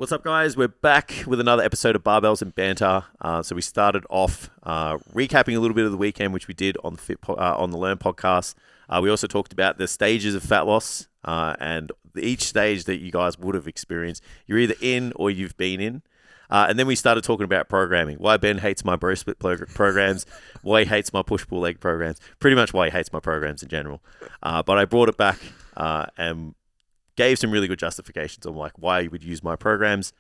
What's up, guys? We're back with another episode of Barbells and Banter. So we started off recapping a little bit of the weekend, which we did on the Learn podcast. We also talked about the stages of fat loss and each stage that you guys would have experienced. You're either in or you've been in. And then we started talking about programming. Why Ben hates my bro split programs, why he hates my push-pull leg programs, pretty much why he hates my programs in general. But I brought it back and gave some really good justifications on like why you would use my programs.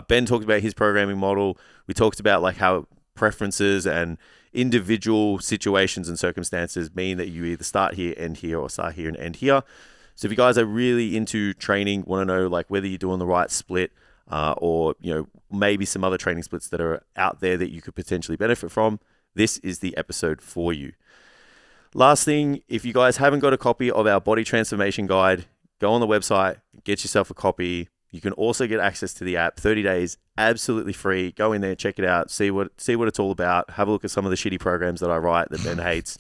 Ben talked about his programming model. We talked about like how preferences and individual situations and circumstances mean that you either start here, end here, or start here and end here. So if you guys are really into training, want to know like whether you're doing the right split, or maybe some other training splits that are out there that you could potentially benefit from, this is the episode for you. Last thing, if you guys haven't got a copy of our body transformation guide, go on the website, get yourself a copy. You can also get access to the app, 30 days, absolutely free. Go in there, check it out, see what it's all about. Have a look at some of the shitty programs that I write that Ben hates.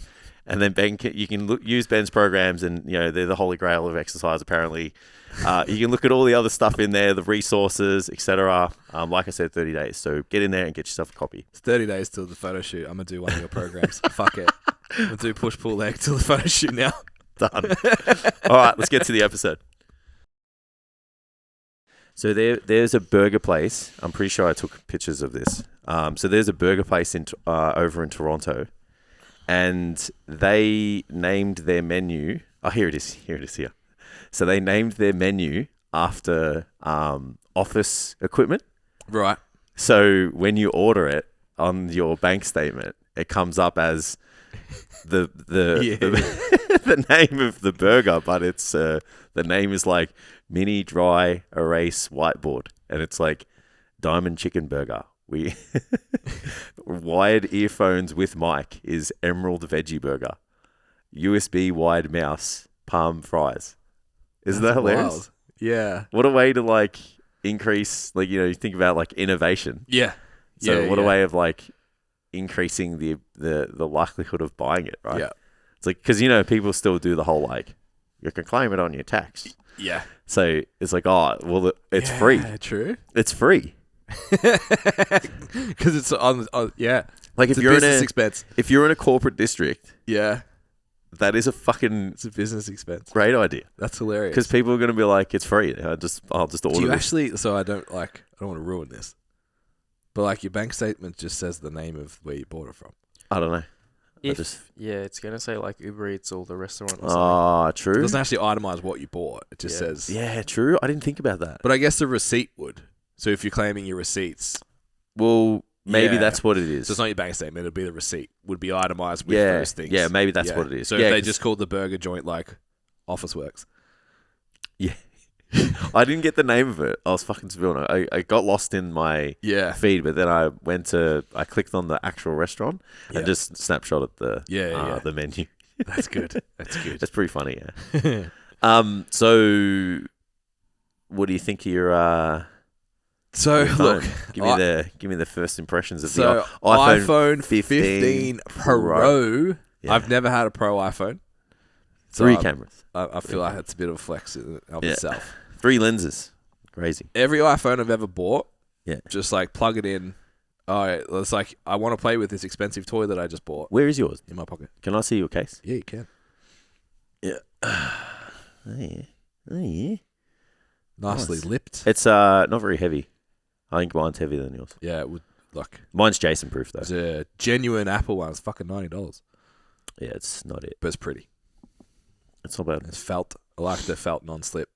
And then you can use Ben's programs, and they're the holy grail of exercise apparently. You can look at all the other stuff in there, the resources, etc. Like I said, 30 days. So get in there and get yourself a copy. It's 30 days till the photo shoot. I'm going to do one of your programs. Fuck it. I'm going to do push-pull leg till the photo shoot now. Done. All right, let's get to the episode. So there's a burger place. I'm pretty sure I took pictures of this. So there's a burger place over in Toronto, and they named their menu. Oh, here it is. Here. So they named their menu after office equipment. Right. So when you order it on your bank statement, it comes up as the name of the burger, but it's the name is like mini dry erase whiteboard, and it's like Diamond Chicken Burger. We wired earphones with mic is Emerald Veggie Burger. USB wide mouse palm fries. Isn't that hilarious? Wild. Yeah. What a way to like increase, like you think about like innovation. Yeah. So what a way of like increasing the likelihood of buying it, right? Yeah. It's like, because people still do the whole like, you can claim it on your tax. Yeah. So it's like, oh well, it's free. Yeah, true. It's free. Because it's on yeah. Like it's if you're business expense. If you're in a corporate district, yeah, that is it's a business expense. Great idea. That's hilarious. Because people are going to be like, it's free. I'll just order. Do you this. actually? So I don't want to ruin this, but like your bank statement just says the name of where you bought it from. I don't know. It's gonna say like Uber Eats or the restaurant or something. Oh, true. It doesn't actually itemize what you bought. It just says. Yeah, true. I didn't think about that. But I guess the receipt would. So if you're claiming your receipts, well, maybe that's what it is. So it's not your bank statement; it'd be the receipt. Would be itemized with those things. Yeah, maybe that's what it is. So if they just called the burger joint like Officeworks. Yeah. I didn't get the name of it. I was fucking spilling. I got lost in my feed, but then I clicked on the actual restaurant and just snapshotted the menu. That's good. That's good. That's pretty funny, yeah. So what do you think of your So look, give me the first impressions of the iPhone 15 Pro. Yeah. I've never had a Pro iPhone. So 3 cameras. I feel like it's a bit of a flex of itself. 3 lenses. Crazy. Every iPhone I've ever bought, just like plug it in. It's like I want to play with this expensive toy that I just bought. Where is yours? In my pocket. Can I see your case? Yeah, you can. Yeah. Oh yeah. Nicely lipped. It's not very heavy. I think mine's heavier than yours. Yeah, it would look. Mine's Jason proof though. It's a genuine Apple one. It's fucking $90. Yeah, it's not it. But it's pretty. It's not bad. It's felt. I like the felt non-slip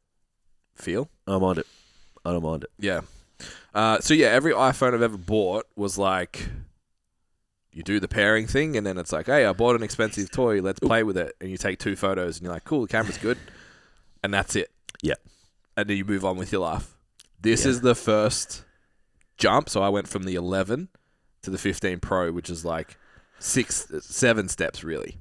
feel. I don't mind it. Yeah. So yeah, every iPhone I've ever bought was like, you do the pairing thing, and then it's like, hey, I bought an expensive toy. Let's play with it. And you take 2 photos, and you're like, cool, the camera's good, and that's it. Yeah. And then you move on with your life. This is the first jump. So I went from the 11 to the 15 Pro, which is like 7 steps really.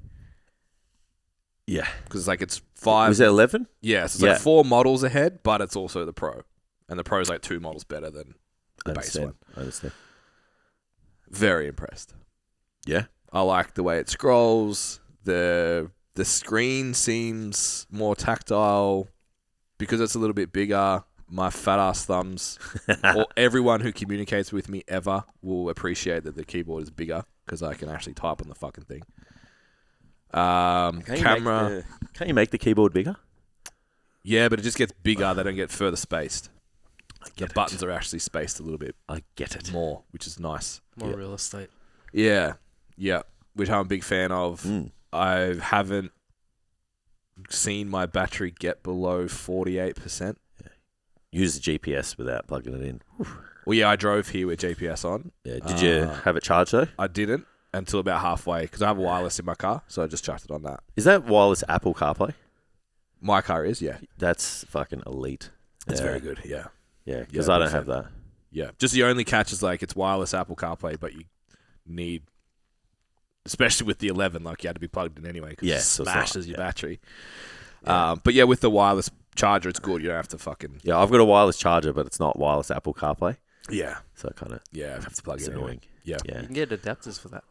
Yeah. Because like it's 5. Was it 11? Yeah. So it's like 4 models ahead, but it's also the Pro. And the Pro is like 2 models better than the base one. I understand. Very impressed. Yeah. I like the way it scrolls. The screen seems more tactile because it's a little bit bigger. my fat ass thumbs, or everyone who communicates with me ever will appreciate that the keyboard is bigger because I can actually type on the fucking thing. Camera. Can't you make the keyboard bigger? Yeah, but it just gets bigger. They don't get further spaced. The buttons are actually spaced a little bit. I get it. More, which is nice. More real estate. Yeah. Which I'm a big fan of. I haven't seen my battery get below 48%. Use the GPS without plugging it in. Well, yeah, I drove here with GPS on. Yeah. Did you have it charged though? I didn't until about halfway because I have wireless in my car, so I just chucked it on that. Is that wireless Apple CarPlay? My car is, yeah. That's fucking elite. It's very good, yeah. Yeah, because I don't have that. Yeah, just the only catch is like it's wireless Apple CarPlay, but you need, especially with the 11, like you had to be plugged in anyway because it smashes your battery. Yeah. But yeah, with the wireless charger, it's good. You don't have to fucking... Yeah, I've got a wireless charger, but it's not wireless Apple CarPlay. Yeah. So kind of... Yeah, I have to plug it in anyway. Annoying. Yeah. You can get adapters for that.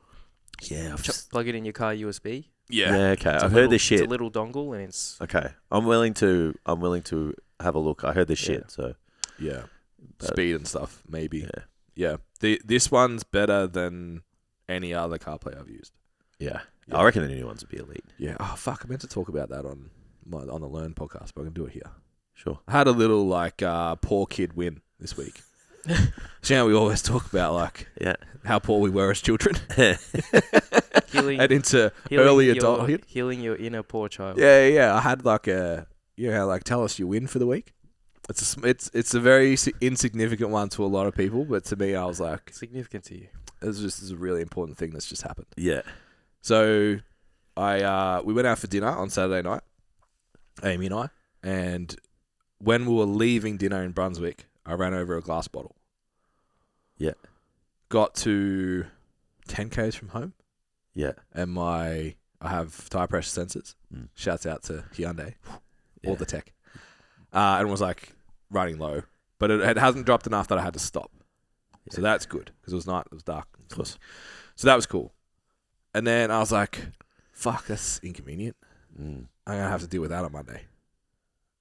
Yeah. Plug it in your car USB. Yeah. Yeah, okay. I've heard this shit. It's a little dongle and it's... Okay. I'm willing to have a look. I heard this shit, so... Yeah. Speed and stuff, maybe. Yeah. Yeah. This one's better than any other CarPlay I've used. Yeah. I reckon the new ones would be elite. Yeah. Oh, fuck. I meant to talk about that on the Learn podcast, but I can do it here. Sure. I had a little, poor kid win this week. So, you know, we always talk about, how poor we were as children. Healing, and into early adulthood. Healing your inner poor child. Yeah. I had, tell us your win for the week. It's a very insignificant one to a lot of people, but to me, I was like... Significant to you. This is a really important thing that's just happened. Yeah. So, we went out for dinner on Saturday night, Amy and I, and when we were leaving dinner in Brunswick, I ran over a glass bottle. Yeah. Got to 10 k's from home. Yeah. And I have tire pressure sensors. Shouts out to Hyundai, all the tech. And was running low, but it hasn't dropped enough that I had to stop. Yeah. So that's good because it was night, it was dark. Of course. So that was cool. And then I was like, fuck, that's inconvenient. I'm going to have to deal with that on Monday.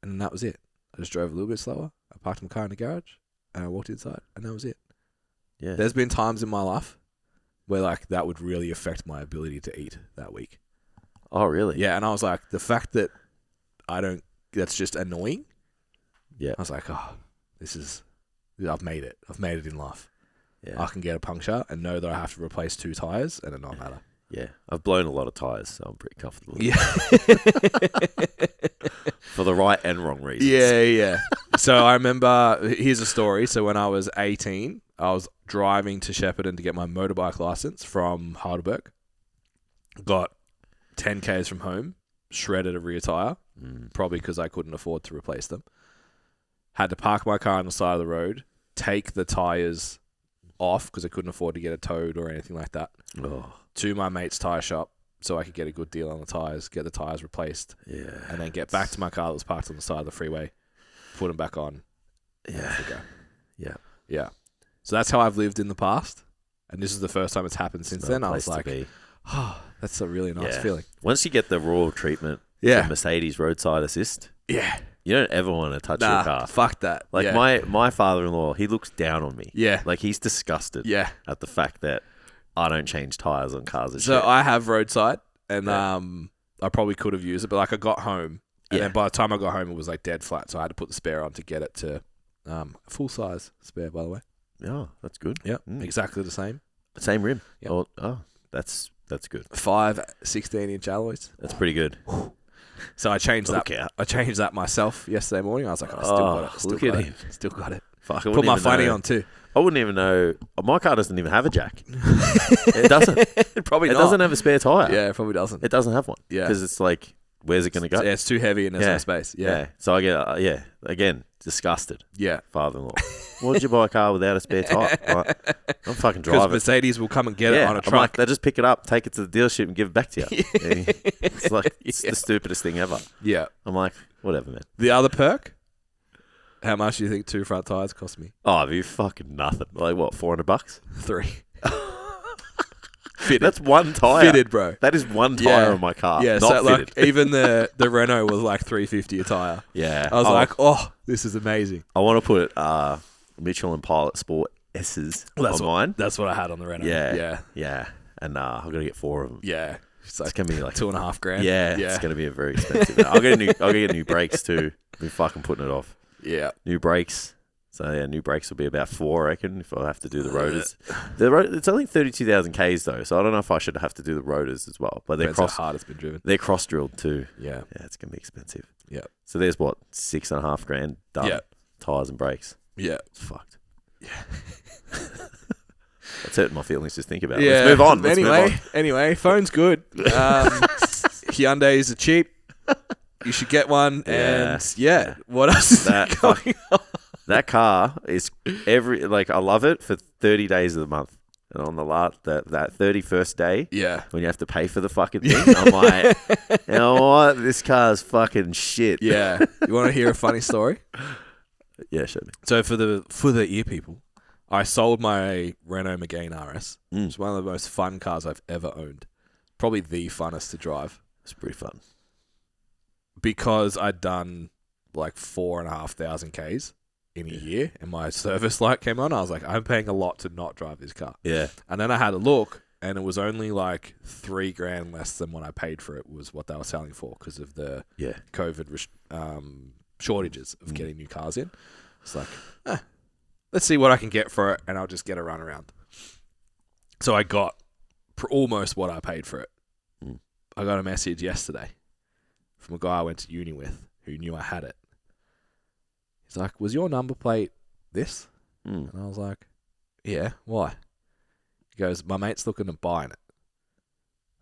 And then that was it. I just drove a little bit slower. I parked my car in the garage and I walked inside and that was it. Yeah. There's been times in my life where that would really affect my ability to eat that week. Oh, really? Yeah. And I was like, the fact that that's just annoying. Yeah. I was like, I've made it. I've made it in life. Yeah. I can get a puncture and know that I have to replace 2 tires and it not matter. Yeah. I've blown a lot of tires, so I'm pretty comfortable. Yeah. For the right and wrong reasons. Yeah. So I remember, here's a story. So when I was 18, I was driving to Shepparton to get my motorbike license from Heidelberg. Got 10 k's from home, shredded a rear tire, probably because I couldn't afford to replace them. Had to park my car on the side of the road, take the tires off because I couldn't afford to get it towed or anything like that, to my mate's tire shop so I could get a good deal on the tires, get the tires replaced, and then get back to my car that was parked on the side of the freeway, put them back on, and off we go. Yeah. So that's how I've lived in the past, and this is the first time it's happened since then. I was like, that's a really nice feeling. Once you get the raw treatment, the Mercedes roadside assist, you don't ever want to touch your car. Fuck that. My father-in-law, he looks down on me. Yeah. He's disgusted at the fact that I don't change tires on cars and shit. So I have roadside, and I probably could have used it, but I got home, and then by the time I got home, it was dead flat, so I had to put the spare on to get it to full-size spare, by the way. Yeah, that's good. Yeah, exactly the same. Same rim. Yep. Oh, that's good. 5 16-inch alloys. That's pretty good. So I changed that. I changed that myself yesterday morning. I was like, I still got it. Still got it. Fuck, put my funny on too. I wouldn't even know. My car doesn't even have a jack. It doesn't. It doesn't have a spare tire. Yeah, it probably doesn't. It doesn't have one. Yeah, because it's where's it going to go? Yeah, it's too heavy and there's no space. Yeah. So I get again disgusted. Yeah. Father-in-law. Why did you buy a car without a spare tire? I'm fucking driving. Because Mercedes will come and get it on a truck. They just pick it up, take it to the dealership, and give it back to you. It's it's the stupidest thing ever. Yeah. I'm like, whatever, man. The other perk. How much do you think 2 front tires cost me? Oh, it'd be fucking nothing. What, $400? 3. Fitted. That's one tire. Fitted, bro. That is one tire on my car. Yeah, not so fitted. like even the Renault was like $350 a tire. Yeah. I was like, oh, this is amazing. I want to put Michelin Pilot Sport S's on mine. That's what I had on the Renault. Yeah. And I've got to get 4 of them. Yeah. It's gonna be like $2,500. Yeah, it's gonna be a very expensive. I'll get new brakes too. Been fucking putting it off. Yeah. New brakes. So yeah, new brakes will be about 4, I reckon, if I have to do the rotors. It's only 32,000 Ks though, so I don't know if I should have to do the rotors as well. But Depends how hard it's been driven. They're cross drilled too. Yeah. Yeah, it's gonna be expensive. Yeah. So there's what, $6,500 done. Yeah. Tires and brakes. Yeah. It's fucked. Yeah. That's hurting my feelings just think about it. Yeah. Let's move on. Anyway, phone's good. Hyundais are cheap. You should get one. Yeah. And yeah, what else is going on? That car is I love it for 30 days of the month. And on that 31st day, Yeah. when you have to pay for the fucking thing, I'm like, you know what? This car's fucking shit. Yeah. You want to hear a funny story? Yeah, show me. So for the ear people, I sold my Renault Megane RS. It's one of the most fun cars I've ever owned. Probably the funnest to drive. It's pretty fun. Because I'd done like 4,500 Ks in a year and my service light came on, I was like, I'm paying a lot to not drive this car. Yeah. And then I had a look and it was only like $3,000 less than what I paid for it was what they were selling for because of the COVID shortages of getting new cars in. It's like, let's see what I can get for it and I'll just get a run around. So I got almost what I paid for it. I got a message yesterday from a guy I went to uni with who knew I had it. He's like, was your number plate this? And I was like, yeah, why? He goes, my mate's looking at buying it.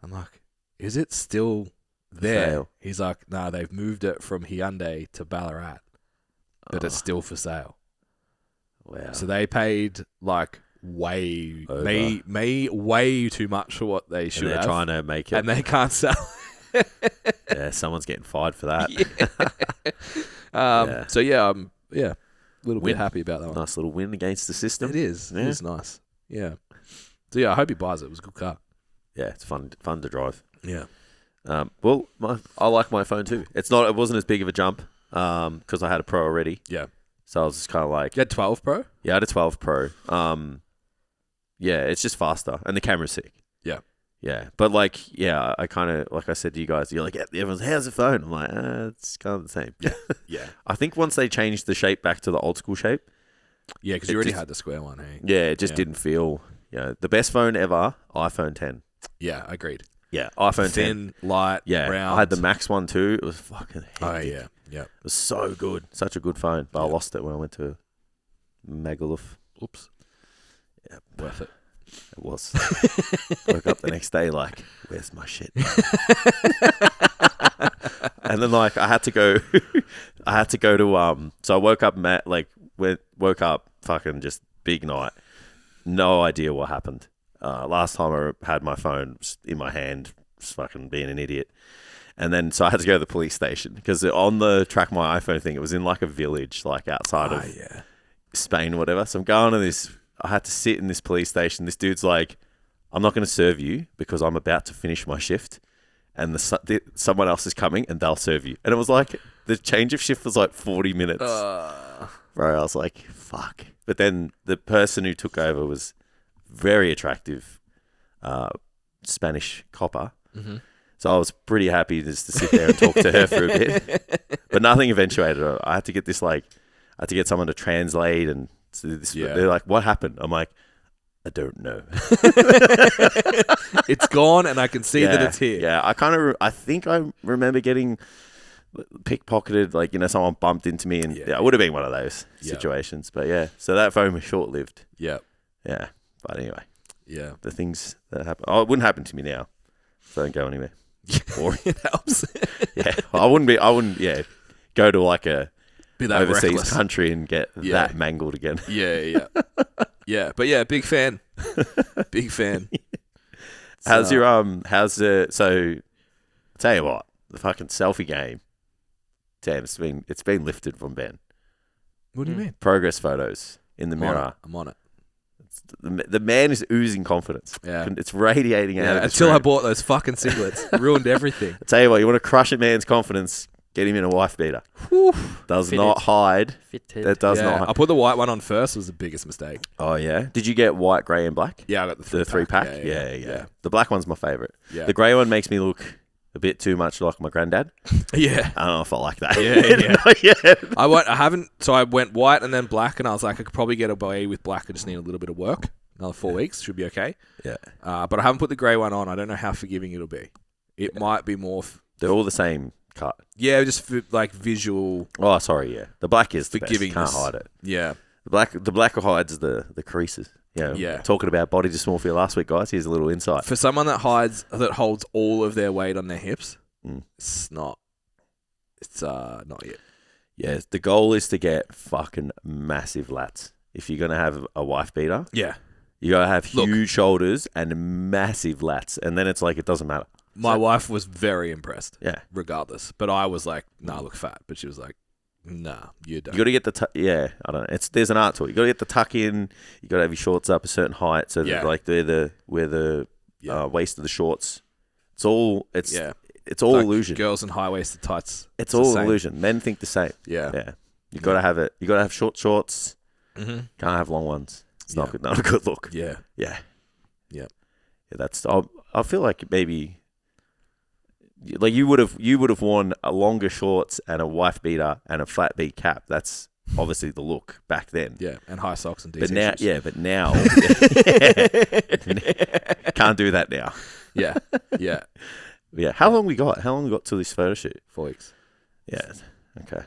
I'm like, is it still there? Sale. He's like, no, they've moved it from Hyundai to Ballarat, but it's still for sale. Wow. So they paid like way too much for what they should and they're have. trying to make it. And they can't sell. Yeah, someone's getting fired for that. So yeah, I'm a little bit happy about that one. Nice little win against the system. It is. Yeah. It is nice. Yeah. So yeah, I hope he buys it. It was a good car. Yeah, it's fun to drive. Yeah. Well, I like my phone too. It wasn't as big of a jump because I had a Pro already. Yeah. So I was just kind of like, You had 12 Pro? yeah, I had a 12 Pro. Yeah, it's just faster and the camera's sick. Yeah. Yeah, but like, yeah, I kind of, like I said to you guys, you're like, yeah, everyone's, how's the phone? I'm like, it's kind of the same. Yeah. Yeah. I think once they changed the shape back to the old school shape, Yeah, because you already had the square one, hey? yeah, it just didn't feel, the best phone ever, iPhone 10. Yeah, agreed. Yeah, iPhone 10. Thin, light, Yeah, round. I had the Max one too. It was fucking hectic. Oh, yeah. Yeah. It was so good. Such a good phone. But I lost it when I went to Magaluf. Oops. Yeah, Worth it. it was. Woke up the next day like, where's my shit? And then like I had to go to so I woke up woke up fucking just big night. No idea what happened. Last time I had my phone in my hand, just fucking being an idiot. And then, so I had to go to the police station because on the Track My iPhone thing, it was in like a village, like outside of Spain or whatever. So I'm going to this, I had to sit in this police station. This dude's like, I'm not going to serve you because I'm about to finish my shift and someone else is coming and they'll serve you. And it was like, the change of shift was like 40 minutes. Bro, I was like, fuck. But then the person who took over was very attractive Spanish copper. Mm-hmm. So I was pretty happy just to sit there and talk to her for a bit. But nothing eventuated. I had to get someone to translate and they're like, what happened? I'm like, I don't know. It's gone and I can see that it's here. Yeah, I think I remember getting pickpocketed, like, someone bumped into me and it would have been one of those situations. But yeah, so that phone was short-lived. Yeah. Yeah, but anyway. Yeah. The things that happen. Oh, it wouldn't happen to me now. So don't go anywhere. Boring. It helps. Yeah. I wouldn't go to like a Be that overseas reckless. country and get that mangled again. Yeah. Yeah. But yeah, big fan. Big fan. So, so tell you what, the fucking selfie game, damn, it's been lifted from Ben. What do you mean? Progress photos in the mirror. I'm on it. The man is oozing confidence. Yeah. It's radiating out of his until I room. bought those fucking singlets. Ruined everything. I tell you what, you want to crush a man's confidence, get him in a wife beater. Does Fitted. not hide. Fitted. That does not hide. I put the white one on first. Was the biggest mistake. Oh, yeah? Did you get white, grey, and black? Yeah, I got The three pack? Yeah. Yeah. The black one's my favourite. Yeah. The grey one makes me look a bit too much like my granddad. Yeah. I don't know if I like that. Yeah. I haven't. So I went white and then black, and I was like, I could probably get away with black. I just need a little bit of work. Another 4 weeks should be okay. Yeah. But I haven't put the grey one on. I don't know how forgiving it'll be. It might be more. They're all the same cut. Yeah, just like visual. Oh, sorry, yeah. The black is the best. Forgivingness. Can't hide it. Yeah. The black hides the creases. Yeah. Talking about body dysmorphia last week, guys. Here's a little insight. For someone that holds all of their weight on their hips, it's not yet. Yeah, the goal is to get fucking massive lats. If you're gonna have a wife beater, Yeah. you gotta have huge shoulders and massive lats, and then it's like it doesn't matter. My wife was very impressed. Yeah. Regardless, but I was like, "Nah, I look fat," but she was like, "Nah, you don't." You got to get the I don't know. There's an art to it. You got to get the tuck in. You got to have your shorts up a certain height so that like they're where the waist of the shorts. It's all like illusion. Girls in high waisted tights. It's all illusion. Men think the same. Yeah. Yeah. You got to have it. You got to have short shorts. Mm-hmm. Can't have long ones. It's not good. Not a good look. Yeah. Yeah. Yeah. Yeah. That's. I feel like maybe. Like you would have worn a longer shorts and a wife beater and a flat beat cap. That's obviously the look back then. Yeah, and high socks and DC But now, shoes. but now can't do that now. Yeah. Yeah. How long we got? How long we got till this photo shoot? 4 weeks. Yeah. Okay.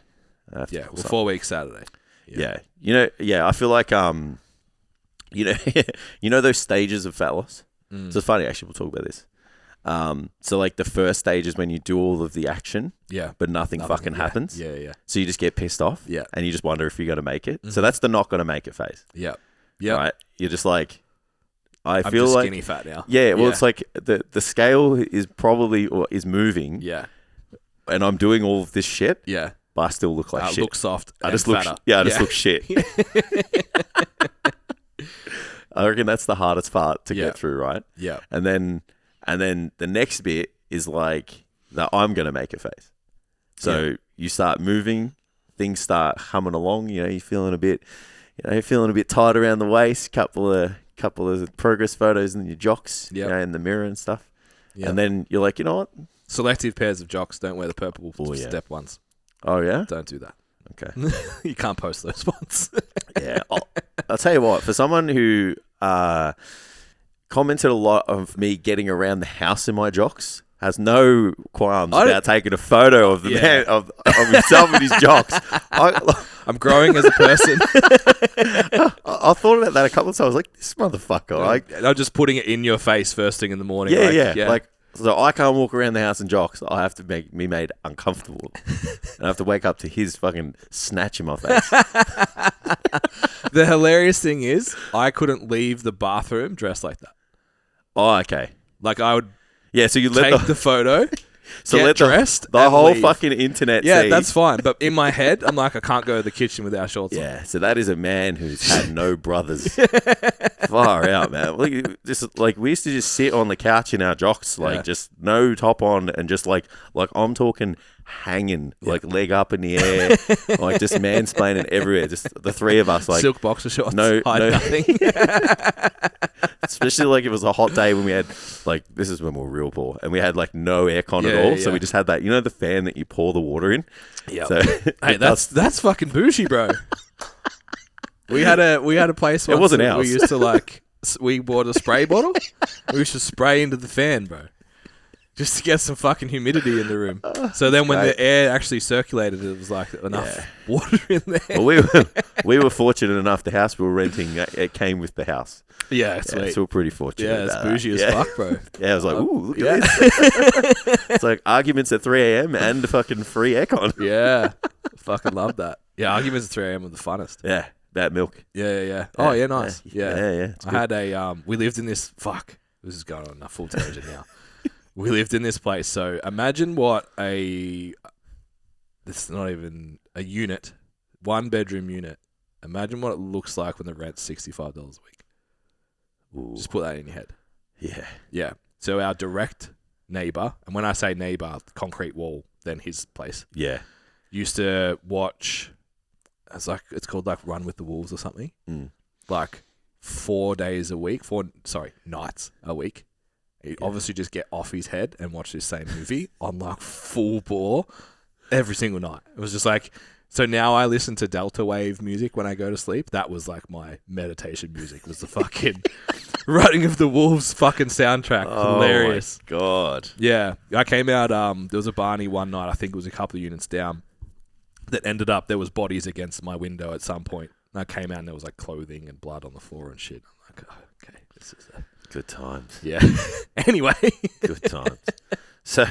I have to Yeah, pull well, some. 4 weeks Saturday. Yeah. I feel like those stages of fat loss. So it's funny actually. We'll talk about this. So like the first stage is when you do all of the action, but nothing fucking happens. Yeah. So you just get pissed off, Yeah. and you just wonder if you're going to make it. So that's the not going to make it phase. Yeah. Right? You're just like, I'm feel just like skinny fat now. Yeah, well, it's like the scale is probably or is moving, Yeah. and I'm doing all of this shit, Yeah. but I still look like shit. Look soft. I and just look, fatter. I just look shit. I reckon that's the hardest part to get through, right? Yeah. And then the next bit is like that I'm going to make a face. So you start moving, things start humming along. You're feeling a bit tight around the waist. Couple of progress photos in your jocks, in the mirror and stuff. Yep. And then you're like, you know what? Selective pairs of jocks. Don't wear the purple step ones. Oh yeah. Don't do that. Okay. You can't post those ones. Yeah. I'll tell you what. For someone who commented a lot of me getting around the house in my jocks, has no qualms about taking a photo of the man of himself in his jocks. I'm growing as a person. I thought about that a couple of times. I was like, this motherfucker. I'm just putting it in your face first thing in the morning. Yeah. Like, so I can't walk around the house in jocks. I have to make me made uncomfortable. And I have to wake up to his fucking snatch in my face. The hilarious thing is, I couldn't leave the bathroom dressed like that. Oh, okay. Like I would so you take the photo, get dressed, the whole leave. fucking internet Yeah, that's fine. But in my head, I'm like, I can't go to the kitchen without shorts on. Yeah, so that is a man who's had no brothers. Far out, man. We used to just sit on the couch in our jocks, just no top on, and just like I'm talking hanging, like leg up in the air, like just mansplaining everywhere. Just the three of us, like silk boxer shorts, hide nothing. Especially like it was a hot day when we had this is when we were real poor and we had no aircon at all, so we just had that the fan that you pour the water in. Yeah. So hey, that's fucking bougie, bro. We had a place once. It wasn't ours. We used to we bought a spray bottle. We used to spray into the fan, bro. Just to get some fucking humidity in the room. So then when the air actually circulated, it was enough water in there. Well, we were fortunate enough. The house we were renting, it came with the house. Yeah, sweet. So we're pretty fortunate. Yeah, it's bougie as fuck, bro. Yeah, I was like, ooh, look at this. It's like arguments at 3 a.m. and the fucking free aircon. Yeah. Fucking love that. Yeah, arguments at 3 a.m. are the funnest. Yeah, about milk. Yeah. Oh, yeah, nice. Yeah. I had we lived in this, this is going on a full tangent now. We lived in this place, so imagine what this is not even a unit, 1 bedroom unit. Imagine what it looks like when the rent's $65 a week. Ooh. Just put that in your head. Yeah. Yeah. So our direct neighbor, and when I say neighbor, concrete wall, then his place, Yeah. used to watch. It's called like Run with the Wolves or something. Mm. Like 4 days a week, nights a week. He'd obviously just get off his head and watch this same movie on like full bore every single night. It was just like, so now I listen to Delta Wave music when I go to sleep. That was like my meditation music, was the fucking Running of the Wolves fucking soundtrack. Hilarious. Oh my God. Yeah. I came out, there was a Barney one night, I think it was a couple of units down, that ended up, there was bodies against my window at some point. And I came out and there was like clothing and blood on the floor and shit. I'm like, oh, okay, this is Good times. yeah. Anyway. Good times. So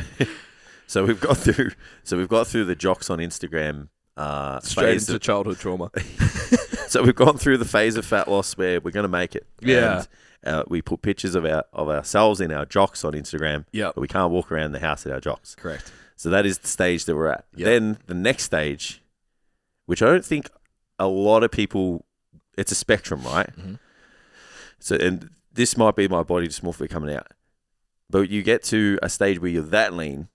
we've got through the jocks on Instagram. Straight into childhood trauma. So we've gone through the phase of fat loss where we're going to make it. Yeah. And, we put pictures of ourselves in our jocks on Instagram. Yeah. But we can't walk around the house in our jocks. Correct. So that is the stage that we're at. Yep. Then the next stage, which I don't think a lot of people, it's a spectrum, right? Mm-hmm. So, and this might be my body dysmorphia coming out. But you get to a stage where you're that lean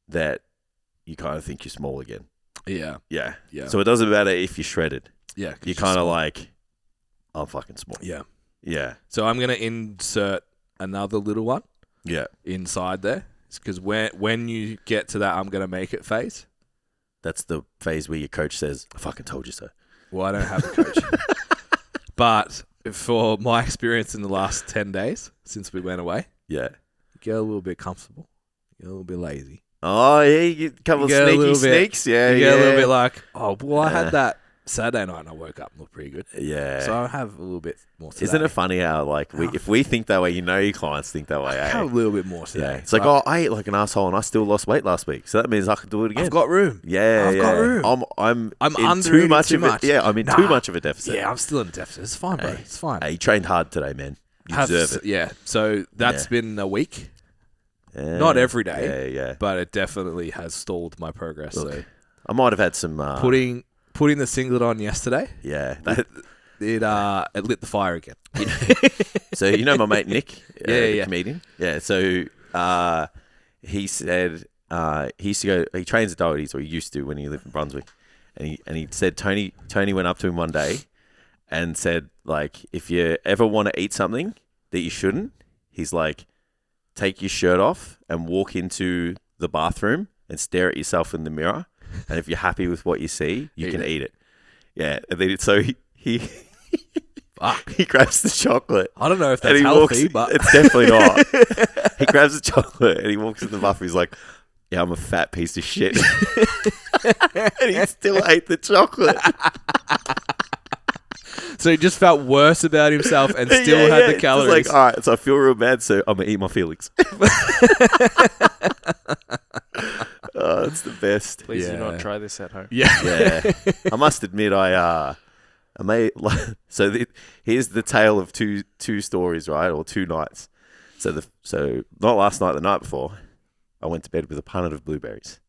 that you kind of think you're small again. Yeah. Yeah. Yeah. So it doesn't matter if you're shredded. Yeah. You're kind of like, I'm fucking small. Yeah. Yeah. So I'm going to insert another little one Yeah. inside there. Because when you get to that I'm going to make it phase. That's the phase where your coach says, I fucking told you so. Well, I don't have a coach. But for my experience in the last 10 days since we went away, Yeah. you get a little bit comfortable. You get a little bit lazy. Oh, yeah. You get a couple of You get a sneaky little bit- sneaks. Yeah. You yeah. get a little bit like, oh, well, I Yeah. had that Saturday night and I woke up and looked pretty good. Yeah. So I have a little bit more today. Isn't it funny how, like, if we think that way, your clients think that way, I eh? have a little bit more today. Yeah. It's like, oh, I ate like an asshole and I still lost weight last week. So that means I can do it again. I've got room. Yeah, I've got room. I'm I'm in under too eating much too of much. it. Yeah, I'm in too much of a deficit. Yeah, I'm still in a deficit. It's fine, bro. Hey. It's fine. Hey, you trained hard today, man. You Have- deserve it. Yeah. So that's Yeah. been a week. Yeah. Not every day. Yeah, yeah. But it definitely has stalled my progress. Look, So I might have had some putting the singlet on yesterday, Yeah. it lit the fire again. So you know my mate Nick, Yeah. comedian. Yeah. So he said he used to go. He trains at Doherty's, or he used to when he lived in Brunswick, and he said Tony went up to him one day and said, like, if you ever want to eat something that you shouldn't, he's like, take your shirt off and walk into the bathroom and stare at yourself in the mirror, and if you're happy with what you see, you can eat it. Yeah. And then so he Fuck. he grabs the chocolate. I don't know if And that's he healthy, walks, but it's definitely not. He grabs the chocolate and he walks in the bathroom. He's like, yeah, I'm a fat piece of shit. And he still ate the chocolate. so he just felt worse about himself and still had the Just calories. like, all right, so I feel real bad, so I'm going to eat my feelings. Oh, it's the best. Please do Yeah. not try this at home. Yeah. Yeah. I must admit, I made, so here's the tale of two stories, right? Or 2 nights. So not last night, the night before, I went to bed with a punnet of blueberries.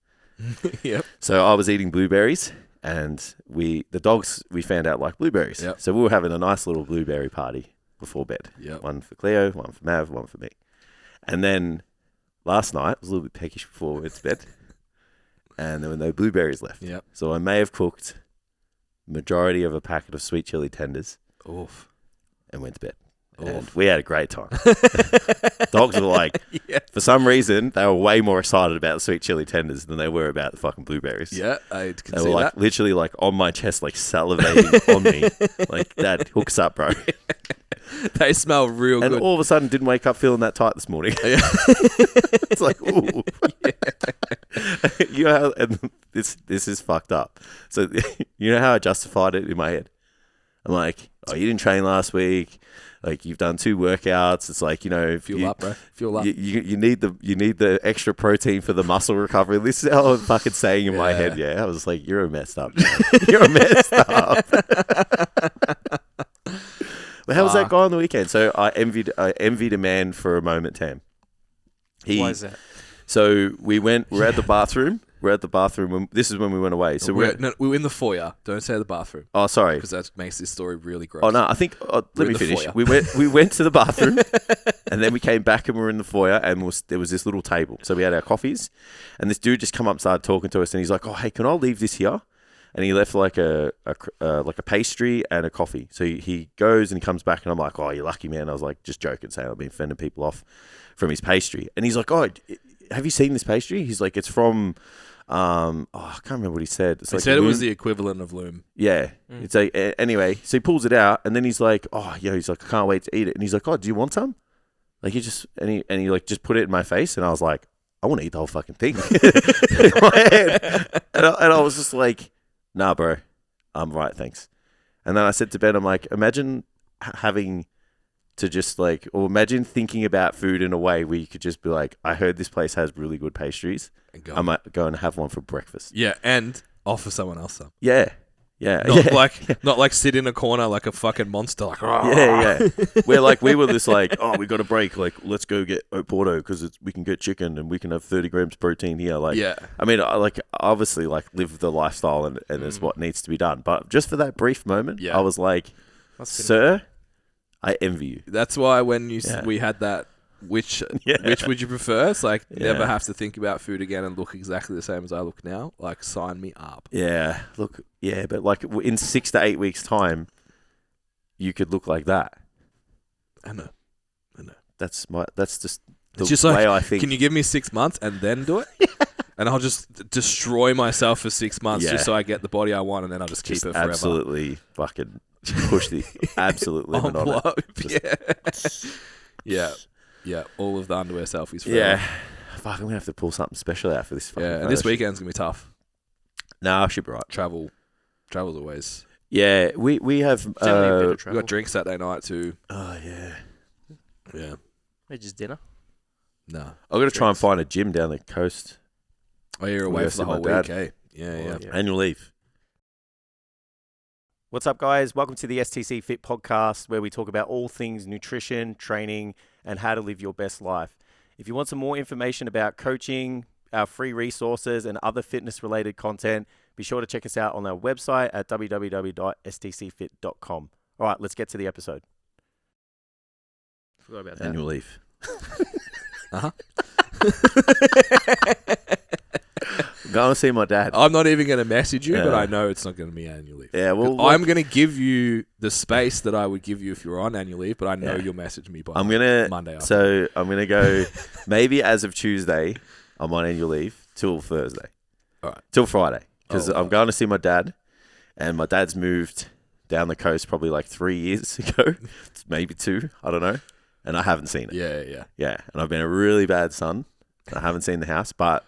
Yep. So I was eating blueberries, and the dogs, we found out like blueberries. Yep. So we were having a nice little blueberry party before bed. Yep. One for Cleo, one for Mav, one for me. And then last night, I was a little bit peckish before we went to bed, and there were no blueberries left. Yep. So I may have cooked majority of a packet of sweet chili tenders Oof. and went to bed. Oof. And we had a great time. Dogs were like, Yeah. for some reason, they were way more excited about the sweet chili tenders than they were about the fucking blueberries. Yeah, I can They see were like that. literally like on my chest, like salivating on me. Like, Dad, hook us up, bro. They smell real And good. all of a sudden, didn't wake up feeling that tight this morning. Yeah. It's like, ooh. You know how, and this is fucked up. So you know how I justified it in my head? I'm like, oh, you didn't train last week. Like, you've done 2 workouts. It's like, you know, Fuel up, bro. Fuel up. You need the extra protein for the muscle recovery. This is how I'm fucking saying in my Yeah. head. Yeah, I was like, you're a messed up. Man. You're a messed up. But how was that guy on the weekend? So I envied a man for a moment, Tam. Why is that? So we're at the bathroom we're at the bathroom. This is when we went away. So we were in the foyer. Don't say the bathroom. Oh, sorry. Because that makes this story really gross. Oh no, I think let me the finish. foyer. We went to the bathroom, and then we came back and we were in the foyer, and there was this little table. So we had our coffees, and this dude just come up and started talking to us, and he's like, "Oh, hey, can I leave this here?" And he left like a pastry and a coffee. So he goes and he comes back, and I'm like, "Oh, you're lucky, man." I was like, just joking, saying I've been fending people off from his pastry, and he's like, "Oh, have you seen this pastry?" He's like, "It's from." I can't remember what he said. He said it was the equivalent of loom. Yeah. It's like, anyway, so he pulls it out, and then he's like, he's like, I can't wait to eat it. And he's like, "Oh, do you want some?" Like he like just put it in my face, and I was like, I want to eat the whole fucking thing. In my head. And I was just like, nah, bro, I'm right, thanks. And then I said to Ben, I'm like, imagine having to just like, or imagine thinking about food in a way where you could just be like, I heard this place has really good pastries. I might go and have one for breakfast. Yeah, and offer someone else some. Yeah. Yeah. Not like sit in a corner like a fucking monster. Like, yeah. We were just like, we got a break. Like, let's go get Oporto because we can get chicken and we can have 30 grams protein here. Like, yeah. I mean, I obviously live the lifestyle and it's what needs to be done. But just for that brief moment, I was like, sir, I envy you. That's why when we had that, which would you prefer? It's like never have to think about food again and look exactly the same as I look now. Like, sign me up. Yeah, look, but like in 6 to 8 weeks' time, you could look like that. I know. That's just the it's just way like, I think. Can you give me 6 months and then do it? And I'll just destroy myself for 6 months just so I get the body I want, and then I'll just keep it forever. Absolutely fucking push the absolute limit on it. Yeah, all of the underwear selfies forever. Yeah. Fuck, I'm going to have to pull something special out for this fucking and this weekend's going to be tough. Nah, I should be right. Travel's always... Yeah, we have... Generally a bit of we travel. got drinks Saturday night too. Oh, yeah. Yeah. Maybe just dinner. No. I've got to try and find a gym down the coast. Oh, you're away for the whole week, eh? Yeah. Annual leave. What's up, guys? Welcome to the STCfit podcast, where we talk about all things nutrition, training, and how to live your best life. If you want some more information about coaching, our free resources, and other fitness-related content, be sure to check us out on our website at www.stcfit.com. All right, let's get to the episode. Forgot about that. Annual leave. Uh-huh. I'm going to see my dad. I'm not even going to message you, but I know it's not going to be annual leave. Yeah, well, I'm going to give you the space that I would give you if you're on annual leave, but I know you'll message me by Monday after. So I'm going to go, maybe as of Tuesday, I'm on annual leave till Thursday. All right. Till Friday. Because I'm going to see my dad, and my dad's moved down the coast probably like 3 years ago. Maybe 2, I don't know. And I haven't seen it. Yeah. Yeah, and I've been a really bad son. I haven't seen the house, but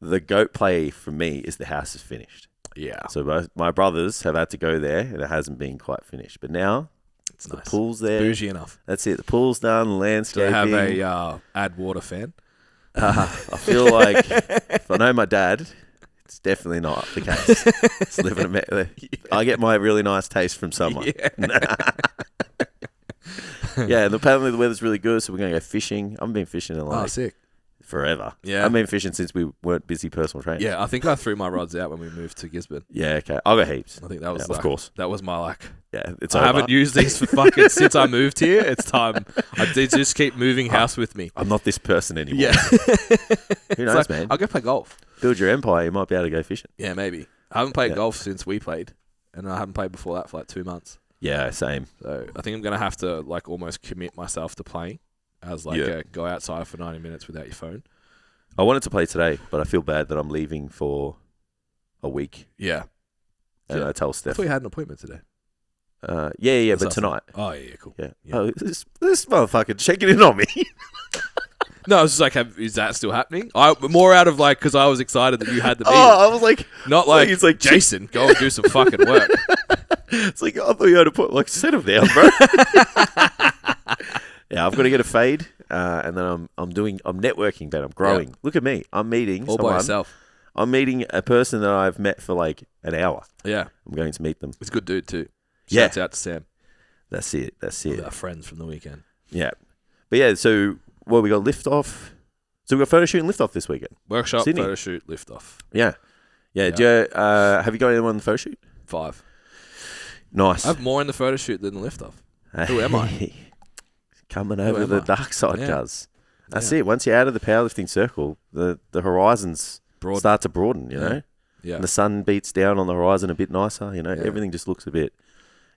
the goat play for me is the house is finished. Yeah. So my brothers have had to go there, and it hasn't been quite finished. But now It's the nice. pool's there. Bougie enough. That's it. The pool's done, Do landscaping. they have a add water fan? I feel like if I know my dad, it's definitely not the case. It's living I get my really nice taste from someone. Yeah, and apparently the weather's really good, so we're going to go fishing. I've been fishing in Sick. forever. Yeah. I've been fishing since we weren't busy personal trainers. Yeah, I think I threw my rods out when we moved to Gisborne. Yeah, okay. I'll go heaps. I think that was of course. That was my Yeah, it's I over. haven't used these for fucking since I moved here. It's time. I did just keep moving house with me. I'm not this person anymore. Yeah. Who knows, man? I'll go play golf. Build your empire, you might be able to go fishing. Yeah, maybe. I haven't played golf since we played, and I haven't played before that for like 2 months. Yeah, same. So I think I'm going to have to like almost commit myself to playing as like a go outside for 90 minutes without your phone. I wanted to play today, but I feel bad that I'm leaving for a week. Yeah. And I tell I Steph. thought you had an appointment today. Yeah, but tonight. Oh, yeah, cool. Yeah. Yeah. Oh, this motherfucker checking in on me. No, I was just like, is that still happening? More out of like, because I was excited that you had the meeting. I was like, Not like, it's like Jason, go and do some fucking work. It's like, I thought you had to put, set him down, bro. Yeah, I've got to get a fade, and then I'm networking, Ben. I'm growing. Yeah. Look at me. I'm meeting All by yourself. I'm meeting a person that I've met for like an hour. Yeah. I'm going to meet them. It's a good dude too. Yeah. Shouts out to Sam. That's it. With our friends from the weekend. Yeah. But yeah, so, we got lift off. So we got photo shoot and lift off this weekend. Workshop, Sydney. photo shoot, lift off. Yeah. Yeah. Do you, have you got anyone on the photo shoot? 5. Nice. I have more in the photo shoot than the lift off. Who am I? Coming Who over am the I? dark side, Yeah. Juz. That's Yeah. it. Once you're out of the powerlifting circle, the horizons Broad. start to broaden, you know? Yeah. And the sun beats down on the horizon a bit nicer, Yeah. Everything just looks a bit,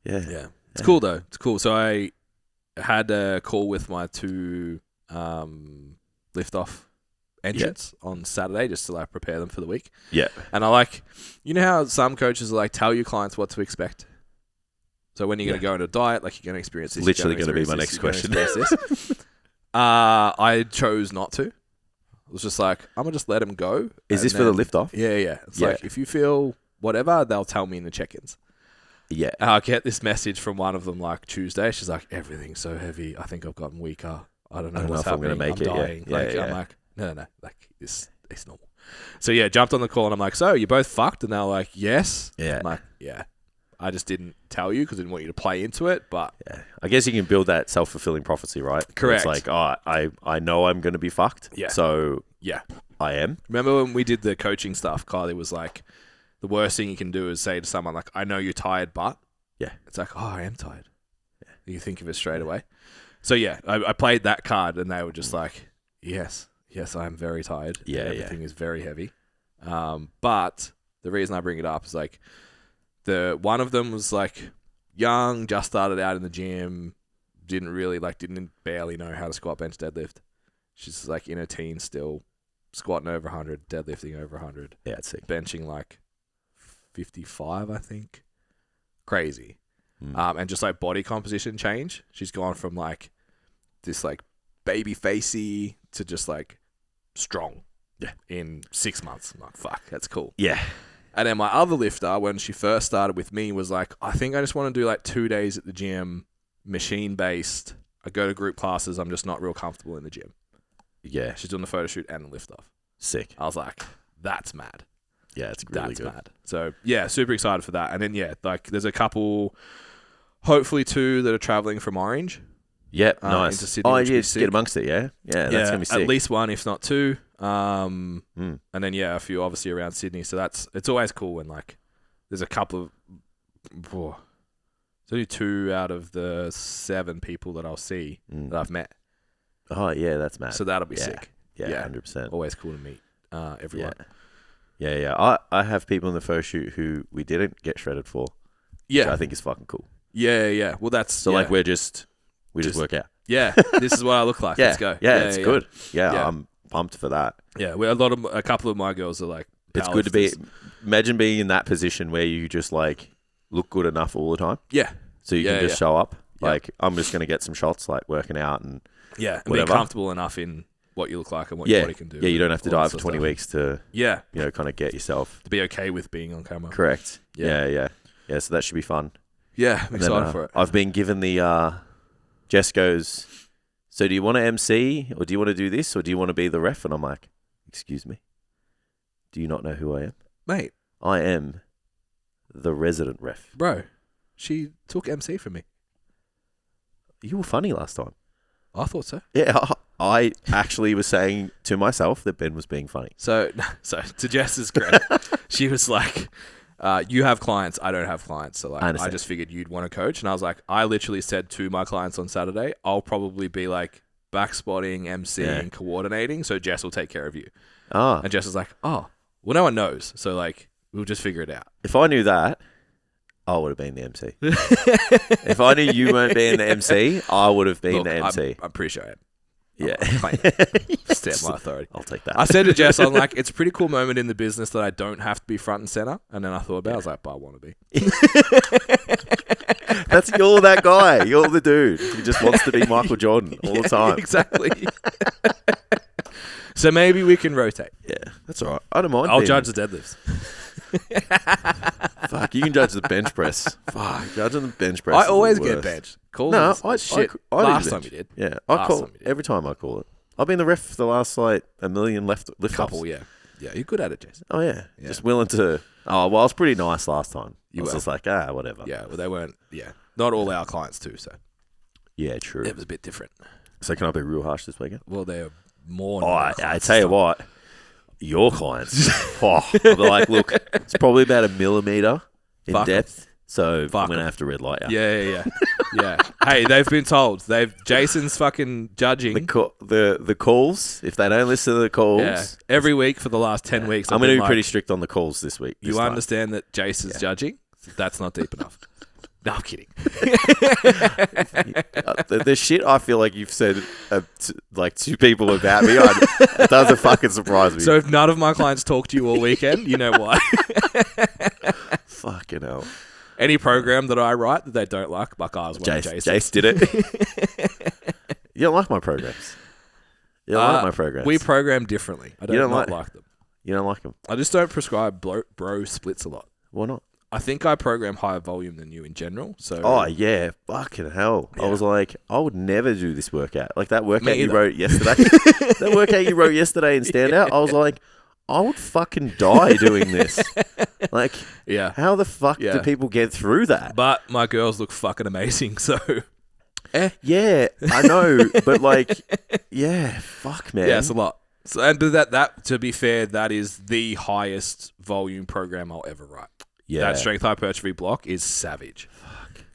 Yeah. It's cool, though. It's cool. So I had a call with my 2 lift-off entrants on Saturday just to, like, prepare them for the week. Yeah. And I like, you know how some coaches like tell your clients what to expect? So when you're going to go on a diet, like you're going to experience this. Literally going to be my next question. I chose not to. It was just like, I'm going to just let them go. Is this for the lift off? Yeah. It's Yeah. like, if you feel whatever, they'll tell me in the check-ins. Yeah. And I get this message from one of them like Tuesday. She's like, everything's so heavy. I think I've gotten weaker. I don't know what's if I'm happening. gonna make it. Dying. Yeah. Like, Yeah. I'm like, no. Like, it's normal. So yeah, jumped on the call and I'm like, so you're both fucked? And they're like, yes. Yeah. I'm like, yeah. I just didn't tell you because I didn't want you to play into it. But Yeah. I guess you can build that self-fulfilling prophecy, right? Correct. It's like, I know I'm going to be fucked. Yeah. So yeah. I am. Remember when we did the coaching stuff, Kylie was like, the worst thing you can do is say to someone like, I know you're tired, but. Yeah. It's like, oh, I am tired. Yeah. You think of it straight away. So yeah, I played that card and they were just like, yes, I am very tired. Yeah, Everything is very heavy. But the reason I bring it up is like, one of them was like young, just started out in the gym, didn't barely know how to squat, bench, deadlift. She's like in her teens still, squatting over 100, deadlifting over 100. Yeah, it's sick. Benching like 55, I think. Crazy. Mm. And just like body composition change. She's gone from like this like baby facey to just like strong. Yeah. In 6 months. I'm like, fuck, that's cool. Yeah. And then my other lifter, when she first started with me, was like, I think I just want to do like 2 days at the gym, machine based. I go to group classes. I'm just not real comfortable in the gym. Yeah. She's doing the photo shoot and the lift off. Sick. I was like, that's mad. Yeah, it's really That's good. mad. So yeah, super excited for that. And then yeah, like there's a couple, hopefully 2 that are traveling from Orange. Yep, into nice. Sydney, Oh, which would yeah, be just sick. get amongst it, yeah? Yeah, that's going to be sick. At least 1, if not 2. Mm. And then yeah, a few obviously around Sydney. So it's always cool when like there's a couple of, it's only 2 out of the 7 people that I'll see that I've met. Oh, yeah, that's mad. So that'll be Yeah. sick. Yeah, Yeah. 100%. Always cool to meet everyone. Yeah. I have people in the photo shoot who we didn't get shredded for, which Yeah. I think is fucking cool. Yeah. Well, that's So, like, we just work out. yeah. This is what I look like. Yeah. Let's go. Yeah, it's good. Yeah, Yeah. I'm pumped for that. Yeah. A couple of my girls are like, It's good to be. powerlifters. Imagine being in that position where you just like look good enough all the time, Yeah. so you can Yeah, just show up. Yeah. Like I'm just gonna get some shots, like working out and Yeah. And whatever. being comfortable enough in what you look like and what your body can do. Yeah, you don't have to all that dive for sort of 20 stuff. weeks to Yeah. kind of get yourself To be okay with being on camera. correct. Yeah. Yeah. So that should be fun. Yeah. I'm And then, excited for it. I've been given the Jess goes, so do you want to MC or do you want to do this or do you want to be the ref? And I'm like, excuse me, do you not know who I am? Mate, I am the resident ref. bro, she took MC from me. You were funny last time. I thought so. Yeah, I actually was saying to myself that Ben was being funny. So to Jess's credit, she was like, you have clients, I don't have clients. So like, I I understand. just figured you'd want to coach. And I was like, I literally said to my clients on Saturday, I'll probably be like back spotting, MCing, coordinating. So Jess will take care of you. Ah, And Jess was like, oh, well, no one knows. So like, we'll just figure it out. if I knew that, I would have been the MC. If I knew you weren't being the MC, I would have been Look, the MC. I'm pretty sure I am. Yeah. Claim it. Stamp my authority. I'll take that. I said to Jess, I'm like, it's a pretty cool moment in the business that I don't have to be front and center. And then I thought about it, I was like, but I want to be. You're that guy. You're the dude who just wants to be Michael Jordan all the time. Exactly. So maybe we can rotate. Yeah, that's all right. I don't mind. I'll being- judge the deadlifts. Fuck, you can judge the bench press. Fuck, judging the bench press. I always is the get worst. benched. Call No, it shit. I do Last the time bench. you did. Yeah, I Last call time you did. every time I call it. I've been the ref for the last like a million lift Couple, offs. yeah. Yeah, you're good at it, Jess. Oh yeah. Yeah. Just willing to. Oh well, I was pretty nice last time. You I was were. just like whatever. Yeah, well, they weren't, not all our clients too, so Yeah, true. it was a bit different. So can I be real harsh this weekend? Well, they're more. I tell you what, your clients. I'll be like, look, it's probably about 1 millimeter in Fuck 'em. depth, so Fuck I'm gonna 'em. have to red light you. Yeah. Hey, they've been told. Jason's fucking judging. The calls. If they don't listen to the calls, Yeah. Every week for the last 10 weeks. I'm I've going to been be like, pretty strict on the calls this week. You understand that Jason's judging? That's not deep enough. No, I'm kidding. The shit I feel like you've said like 2 people about me, it doesn't fucking surprise me. So if none of my clients talk to you all weekend, you know why. Fucking hell. Any program that I write that they don't like I was one of Jason. Jace did it. You don't like my programs. You don't like my programs. We program differently. I don't like them. You don't like them. I just don't prescribe bro splits a lot. Why not? I think I program higher volume than you in general. So Oh yeah, fucking hell! Yeah. I was like, I would never do this workout. Like that Me workout you either. wrote yesterday. That workout you wrote yesterday in Standout. I was like, I would fucking die doing this. Like, yeah. how the fuck Yeah. do people get through that? But my girls look fucking amazing, so Yeah, I know, but like, yeah, fuck, man. yeah, it's a lot. So, and that to be fair, that is the highest volume program I'll ever write. Yeah, That strength hypertrophy block is savage.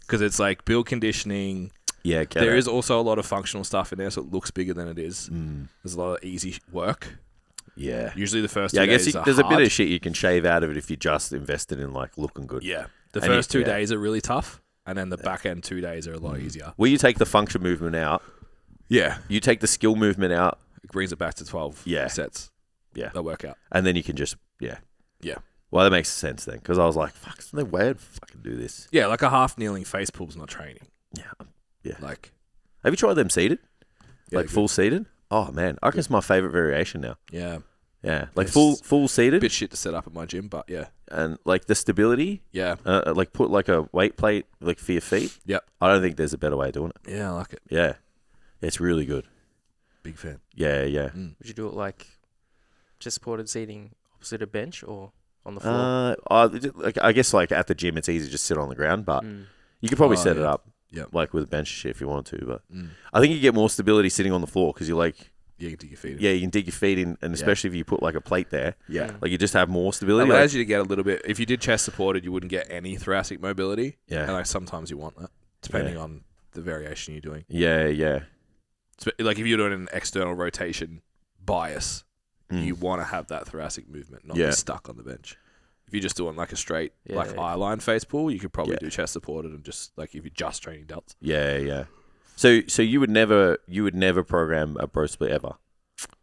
Because it's like build conditioning. yeah. There is also a lot of functional stuff in there, so it looks bigger than it is. There's a lot of easy work. Yeah, Usually the first yeah. 2 I guess days are there's a hard. bit of shit you can shave out of it if you just invested in like looking good. Yeah. The And first 2 yeah. days are really tough, and then the back end 2 days are a lot easier. Will you take the function movement out? Yeah. You take the skill movement out. It brings it back to 12 Yeah. sets. Yeah. That workout. And then you can just, Yeah. Well, that makes sense then, because I was like, fuck, there's no way I'd fucking do this. Yeah, like a half kneeling face pull's not training. Yeah. Like, Have you tried them seated? yeah, Like good. full seated? Oh, man. I reckon it's my favorite variation now. Yeah. Yeah. Like It's full seated. Bit shit to set up at my gym, but yeah. And like the stability, Yeah. like put like a weight plate like for your feet. Yep. I don't think there's a better way of doing it. Yeah, I like it. Yeah. It's really good. Big fan. Yeah, yeah. Would you do it like chest supported seating opposite a bench or on the floor? Like I guess like at the gym it's easy to just sit on the ground, but you could probably set it up like with a bench shit if you wanted to. But I think you get more stability sitting on the floor because you're like, Yeah, you can dig your feet in. yeah, you can dig your feet in, and especially if you put like a plate there, Yeah. like you just have more It stability. allows Like, you to get a little bit. If you did chest supported, you wouldn't get any thoracic mobility. Yeah. And like sometimes you want that, depending on the variation you're doing. yeah, yeah. Like if you're doing an external rotation bias, you want to have that thoracic movement, not Yeah. be stuck on the bench. If you're just doing like a straight Yeah, like eye line face pull, you could probably Yeah. do chest supported and just like if you're just training delts. Yeah, yeah. So you would never program a bro split ever.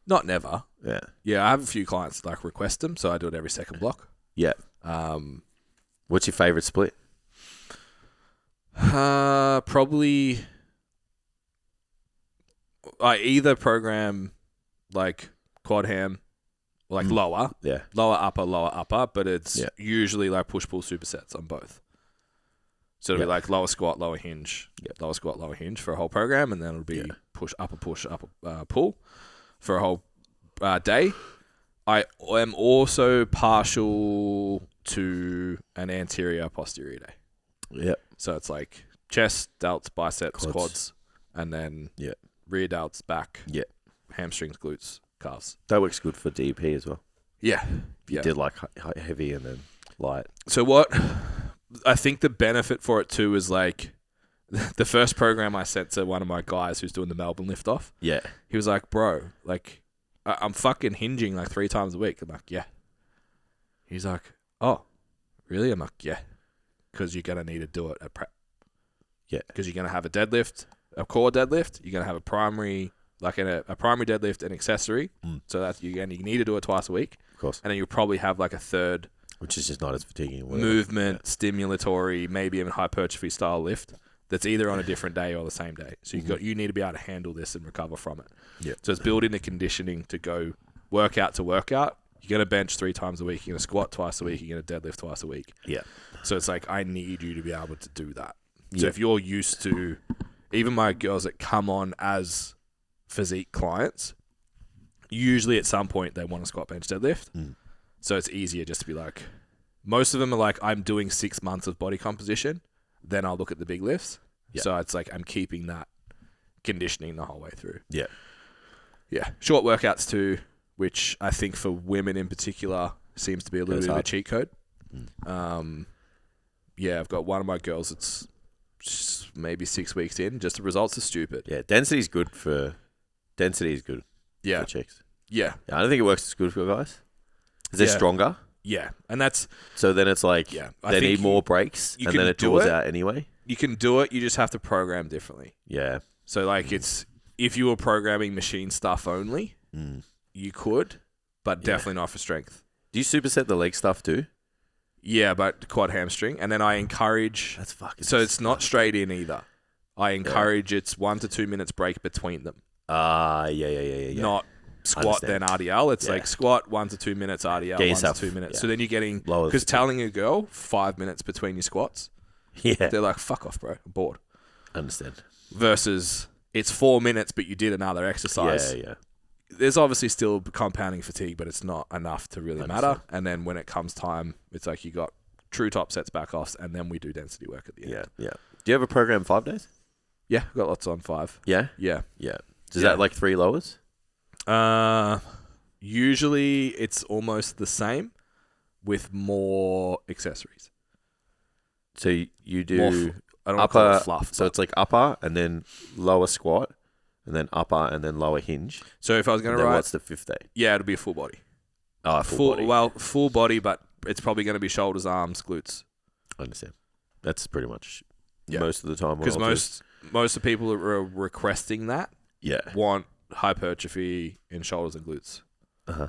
Not never. Yeah. Yeah, I have a few clients that like request them, so I do it every second block. Yeah. What's your favorite split? Probably I either program like quad ham, like lower, Yeah. lower, upper, but it's Yeah. usually like push pull supersets on both. So it'll be like lower squat, lower hinge, lower squat, lower hinge for a whole program, and then it'll be push, upper pull for a whole day. I am also partial to an anterior posterior day. Yeah. So it's like chest, delts, biceps, Quads. quads, and then Yeah. rear delts, back, Yeah. hamstrings, glutes, calves. That works good for DP as well. Yeah. You did like heavy and then light. So what I think the benefit for it too is like the first program I sent to one of my guys who's doing the Melbourne lift off, Yeah. he was like, bro, like I'm fucking hinging like 3 times a week. I'm like, yeah. He's like, oh, really? I'm like, yeah. Because you're going to need to do it at prep. Yeah. Because you're going to have a deadlift, a core deadlift. You're going to have a primary, like a primary deadlift and accessory. So that you need to do it twice a week. Of course. And then you'll probably have like a third Which is just not as fatiguing. or whatever. movement, stimulatory, maybe even hypertrophy style lift that's either on a different day or the same day. So you need to be able to handle this and recover from it. Yeah. So it's building the conditioning to go workout to workout. You're going to bench 3 times a week. You're going to squat twice a week. You're going to deadlift twice a week. Yeah. So it's like, I need you to be able to do that. So Yeah. if you're used to, even my girls that come on as physique clients, usually at some point they want to squat, bench, deadlift. So it's easier just to be like, most of them are like, I'm doing 6 months of body composition, then I'll look at the big lifts. Yeah. So it's like, I'm keeping that conditioning the whole way through. Yeah. Yeah. Short workouts too, which I think for women in particular seems to be a little bit of a cheat code. Yeah, I've got one of my girls that's maybe 6 weeks in. Just the results are stupid. Yeah, density is good for Yeah. chicks. Yeah. Yeah, I don't think it works as good for guys. Because they're stronger. Yeah. And that's... So then it's like they need more breaks, and then it draws out anyway. You can do it. You just have to program differently. Yeah. So like it's... If you were programming machine stuff only, you could, but definitely not for strength. Do you superset the leg stuff too? Yeah, but quad hamstring. And then I encourage... That's fucking... So it's not straight in either. I encourage it's 1 to 2 minutes break between them. Yeah. Not squat then RDL. It's like squat 1 to 2 minutes RDL, 1 to 2 minutes. Yeah. So then you're getting... Because telling a girl 5 minutes between your squats, they're like, fuck off, bro. I'm bored. Understand. Versus it's 4 minutes, but you did another exercise. Yeah. There's obviously still compounding fatigue, but it's not enough to really matter. And then when it comes time, it's like you got true top sets, back offs, and then we do density work at the end. Yeah. Do you have a program 5 days? Yeah, I've got lots on 5. Yeah? Yeah. Is that like 3 lowers? Usually it's almost the same with more accessories. So you do I don't call it fluff. So it's like upper and then lower squat, and then upper and then lower hinge. So if I was going to write... what's the 5th day? Yeah, it'll be a full body. Oh, full body. Well, full body, but it's probably going to be shoulders, arms, glutes. I understand. That's pretty much most of the time. Because most of the people that are requesting that want hypertrophy in shoulders and glutes. Uh-huh.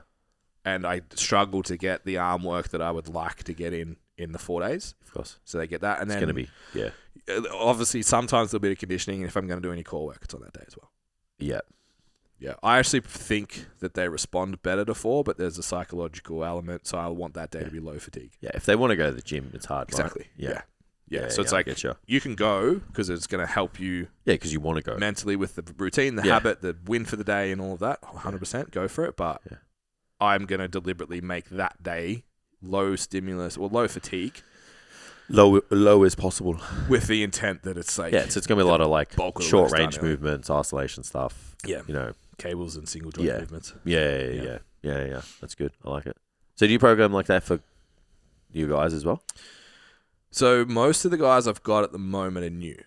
And I struggle to get the arm work that I would like to get in the 4 days. Of course. So they get that. And it's then going to be, obviously, sometimes there'll be a conditioning. And if I'm going to do any core work, it's on that day as well. Yeah. Yeah. I actually think that they respond better to 4, but there's a psychological element. So I want that day to be low fatigue. Yeah. If they want to go to the gym, it's hard. Exactly. Right? Yeah. So it's like you can go because it's going to help you. Yeah, because you want to go mentally with the routine, the habit, the win for the day, and all of that. 100% go for it. But I'm going to deliberately make that day low stimulus or low fatigue, low as possible, with the intent that it's like so it's going to be a lot of like short range movements, isolation stuff. Yeah, cables and single joint movements. Yeah. That's good. I like it. So do you program like that for you guys as well? So most of the guys I've got at the moment are new.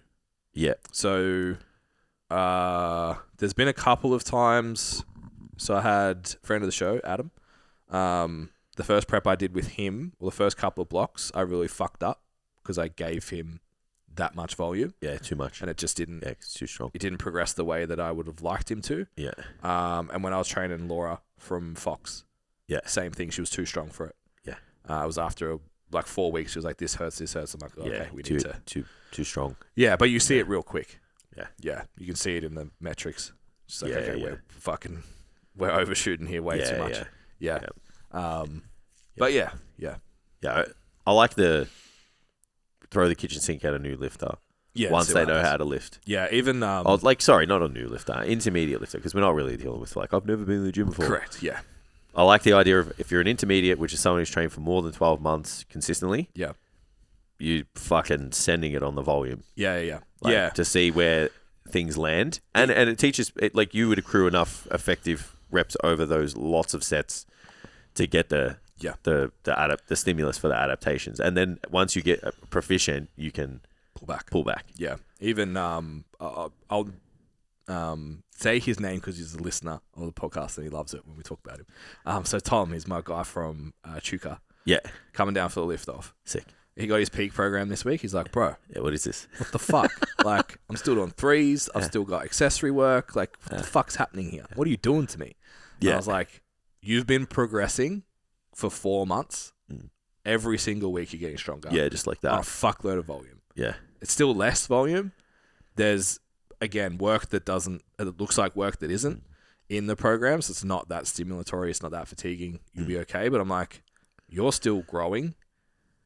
Yeah. So there's been a couple of times. So I had a friend of the show, Adam. The first prep I did with him, the first couple of blocks, I really fucked up because I gave him that much volume. Yeah, too much. And it just didn't... Yeah, it's too strong. It didn't progress the way that I would have liked him to. Yeah. And when I was training Laura from Fox, same thing. She was too strong for it. Yeah. It was after... 4 weeks, she was like, this hurts. I'm like, okay, we need to... Too strong. Yeah, but you see it real quick. Yeah. Yeah, you can see it in the metrics. Just like, we're overshooting here way too much. Yeah. But yeah. Yeah, I like the throw the kitchen sink at a new lifter. Yeah, once they know how to lift. Yeah, even... not a new lifter, intermediate lifter, because we're not really dealing with, I've never been in the gym before. Correct, yeah. I like the idea of if you're an intermediate, which is someone who's trained for more than 12 months consistently, you fucking sending it on the volume. Yeah. To see where things land. And it teaches, you would accrue enough effective reps over those lots of sets to get the stimulus for the adaptations. And then once you get proficient, you can pull back. Yeah. Even, I'll say his name because he's a listener of the podcast and he loves it when we talk about him. So Tom is my guy from Chuka. Yeah. Coming down for the lift off. Sick. He got his peak program this week. He's like, bro. Yeah, what is this? What the fuck? I'm still doing 3s. I've still got accessory work. What the fuck's happening here? What are you doing to me? And I was like, you've been progressing for 4 months. Every single week you're getting stronger. Yeah, just like that. On a fuckload of volume. Yeah. It's still less volume. There's, again, work that doesn't, it looks like work that isn't in the programs. It's not that stimulatory. It's not that fatiguing. You'll be okay. But I'm like, you're still growing.